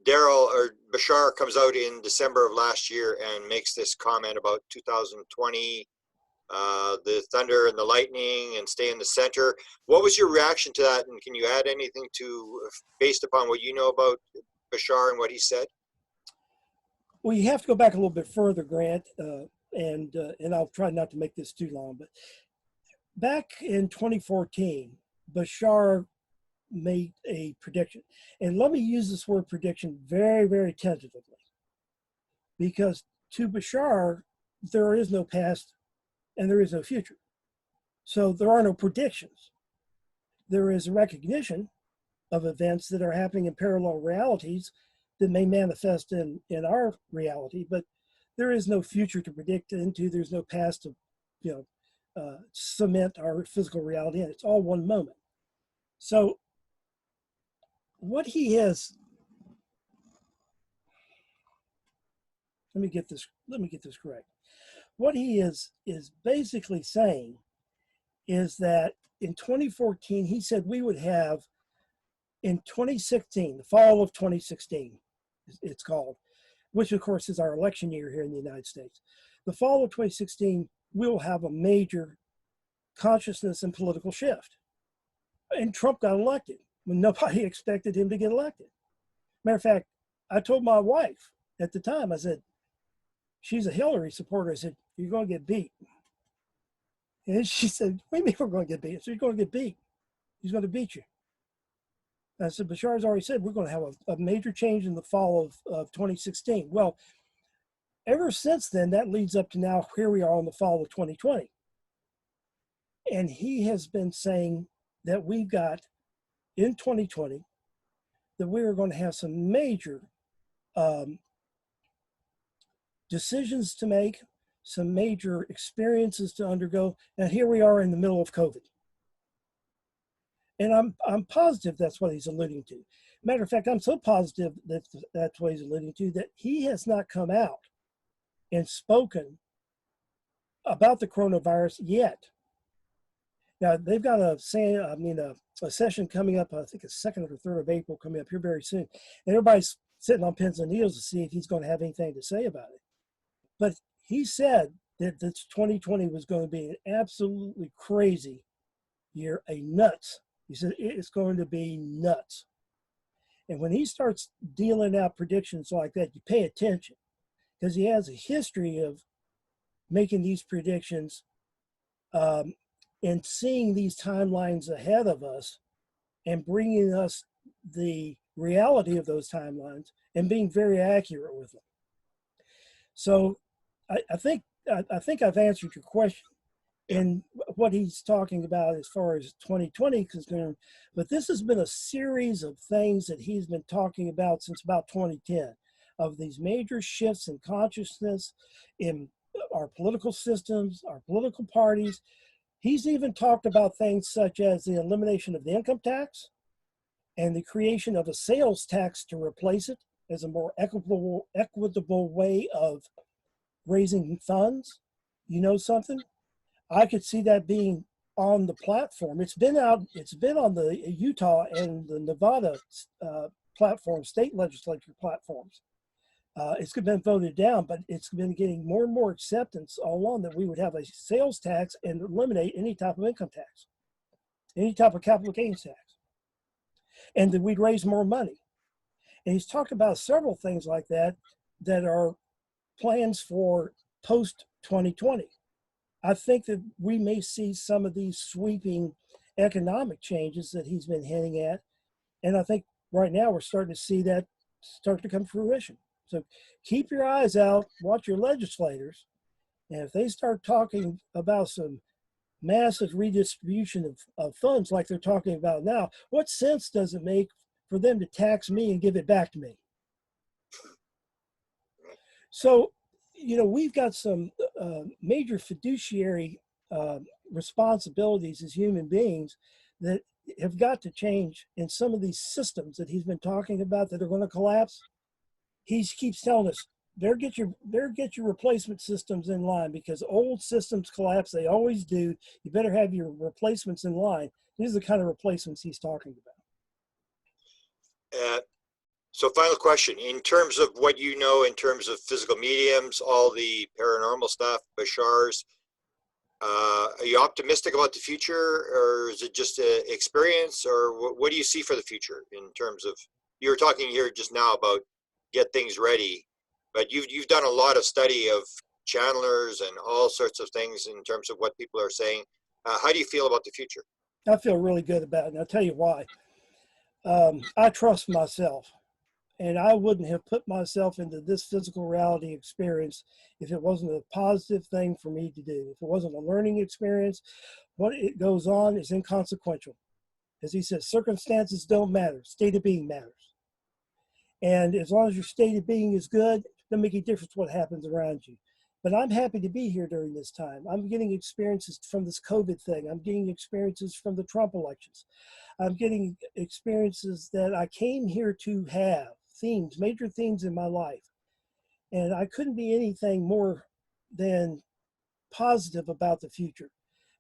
Bashar comes out in December of last year and makes this comment about 2020, the thunder and the lightning, and stay in the center. What was your reaction to that? And can you add anything based upon what you know about Bashar and what he said? Well, you have to go back a little bit further, Grant, and I'll try not to make this too long, but back in 2014, Bashar made a prediction. And let me use this word prediction very, very tentatively, because to Bashar, there is no past and there is no future. So there are no predictions. There is a recognition of events that are happening in parallel realities that may manifest in our reality, but there is no future to predict into. There's no past to, cement our physical reality in. It's all one moment. So what he has, let me get this correct. What he is basically saying is that in 2014, he said we would have, in 2016, the fall of 2016, it's called, which of course is our election year here in the United States. The fall of 2016, we'll have a major consciousness and political shift. And Trump got elected when nobody expected him to get elected. Matter of fact, I told my wife at the time, I said, she's a Hillary supporter. I said, you're going to get beat. And she said, what do you mean we're going to get beat? I said, you're going to get beat. He's going to beat you. I said, Bashar's already said we're going to have a major change in the fall of 2016. Well, ever since then, that leads up to now, here we are in the fall of 2020. And he has been saying that we've got, in 2020, that we are going to have some major decisions to make, some major experiences to undergo, and here we are in the middle of COVID. And I'm positive that's what he's alluding to. Matter of fact, I'm so positive that that's what he's alluding to, that he has not come out and spoken about the coronavirus yet. Now, they've got a session coming up, I think it's 2nd or 3rd of April, coming up here very soon. And everybody's sitting on pins and needles to see if he's going to have anything to say about it. But he said that this 2020 was going to be an absolutely crazy year, a nuts. He said it's going to be nuts. And when he starts dealing out predictions like that, you pay attention, because he has a history of making these predictions and seeing these timelines ahead of us and bringing us the reality of those timelines and being very accurate with them. So I think I've answered your question in what he's talking about as far as 2020 is concerned, but this has been a series of things that he's been talking about since about 2010, of these major shifts in consciousness in our political systems, our political parties. He's even talked about things such as the elimination of the income tax and the creation of a sales tax to replace it as a more equitable way of raising funds. You know something? I could see that being on the platform. It's been on the Utah and the Nevada platform, state legislature platforms. It's been voted down, but it's been getting more and more acceptance all along that we would have a sales tax and eliminate any type of income tax, any type of capital gains tax, and that we'd raise more money. And he's talked about several things like that that are plans for post 2020. I think that we may see some of these sweeping economic changes that he's been hinting at. And I think right now we're starting to see that start to come to fruition. So keep your eyes out, watch your legislators. And if they start talking about some massive redistribution of funds like they're talking about now, what sense does it make for them to tax me and give it back to me? So, we've got some major fiduciary responsibilities as human beings that have got to change in some of these systems that he's been talking about that are going to collapse. He keeps telling us, better get your replacement systems in line, because old systems collapse. They always do. You better have your replacements in line. These are the kind of replacements he's talking about. So final question, in terms of what you know, in terms of physical mediums, all the paranormal stuff, Bashar's, are you optimistic about the future, or is it just an experience, or what do you see for the future in terms of, you were talking here just now about get things ready, but you've done a lot of study of channelers and all sorts of things in terms of what people are saying. How do you feel about the future? I feel really good about it, and I'll tell you why. I trust myself. And I wouldn't have put myself into this physical reality experience if it wasn't a positive thing for me to do. If it wasn't a learning experience, what it goes on is inconsequential. As he says, circumstances don't matter. State of being matters. And as long as your state of being is good, it doesn't make a difference what happens around you. But I'm happy to be here during this time. I'm getting experiences from this COVID thing. I'm getting experiences from the Trump elections. I'm getting experiences that I came here to have. Themes, major themes in my life. And I couldn't be anything more than positive about the future,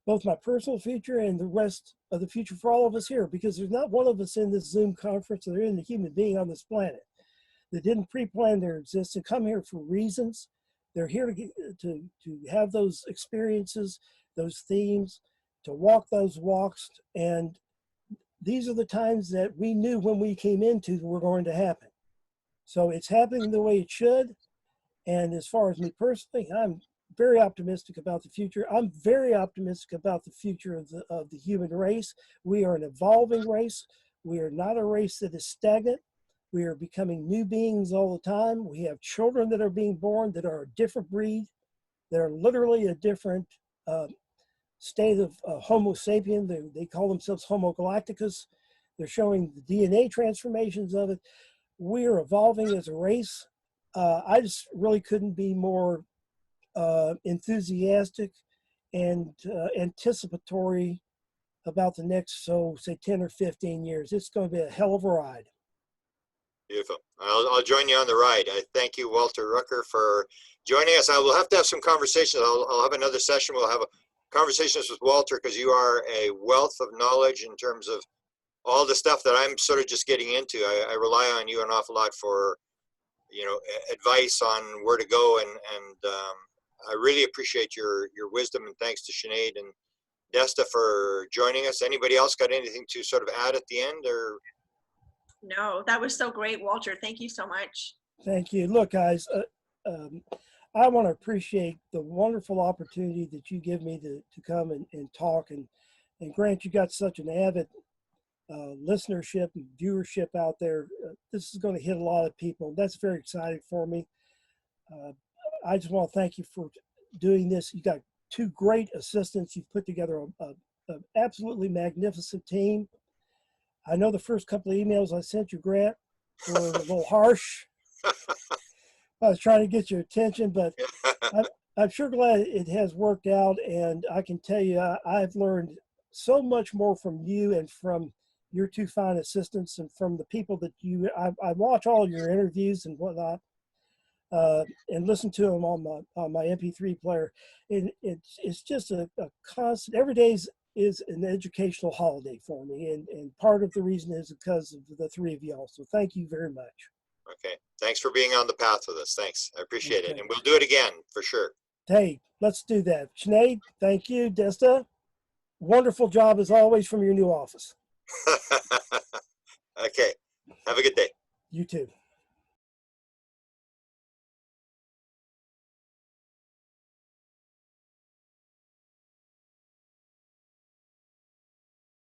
both my personal future and the rest of the future for all of us here, because there's not one of us in this Zoom conference or in a human being on this planet that didn't pre-plan their existence, come here for reasons. They're here to have those experiences, those themes, to walk those walks. And these are the times that we knew when we came into were going to happen. So it's happening the way it should. And as far as me personally, I'm very optimistic about the future. I'm very optimistic about the future of the human race. We are an evolving race. We are not a race that is stagnant. We are becoming new beings all the time. We have children that are being born that are a different breed. They're literally a different state of Homo sapien. They call themselves Homo galacticus. They're showing the DNA transformations of it. We are evolving as a race. I just really couldn't be more enthusiastic and anticipatory about the next, say 10 or 15 years. It's going to be a hell of a ride. Beautiful. I'll join you on the ride. I thank you, Walter Rucker, for joining us. I will have to have some conversations. I'll have another session. We'll have conversations with Walter, because you are a wealth of knowledge in terms of all the stuff that I'm sort of just getting into. I rely on you an awful lot for, advice on where to go and I really appreciate your wisdom, and thanks to Sinead and Desta for joining us. Anybody else got anything to sort of add at the end, or? No, that was so great, Walter. Thank you so much. Thank you. Look, guys, I want to appreciate the wonderful opportunity that you give me to come and talk. And Grant, you got such an avid listenership and viewership out there. This is going to hit a lot of people. That's very exciting for me. I just want to thank you for doing this. You got two great assistants. You've put together an absolutely magnificent team. I know the first couple of emails I sent you, Grant, were a little harsh. I was trying to get your attention, but I'm sure glad it has worked out. And I can tell you, I've learned so much more from you and from your two fine assistants and from the people that I watch all your interviews and whatnot, and listen to them on my MP3 player. And it's just a constant, every day is an educational holiday for me. And part of the reason is because of the three of y'all. So thank you very much. Okay. Thanks for being on the path with us. Thanks. I appreciate it. And we'll do it again for sure. Hey, let's do that. Sinead, thank you. Desta, wonderful job as always from your new office. Okay. Have a good day. You too.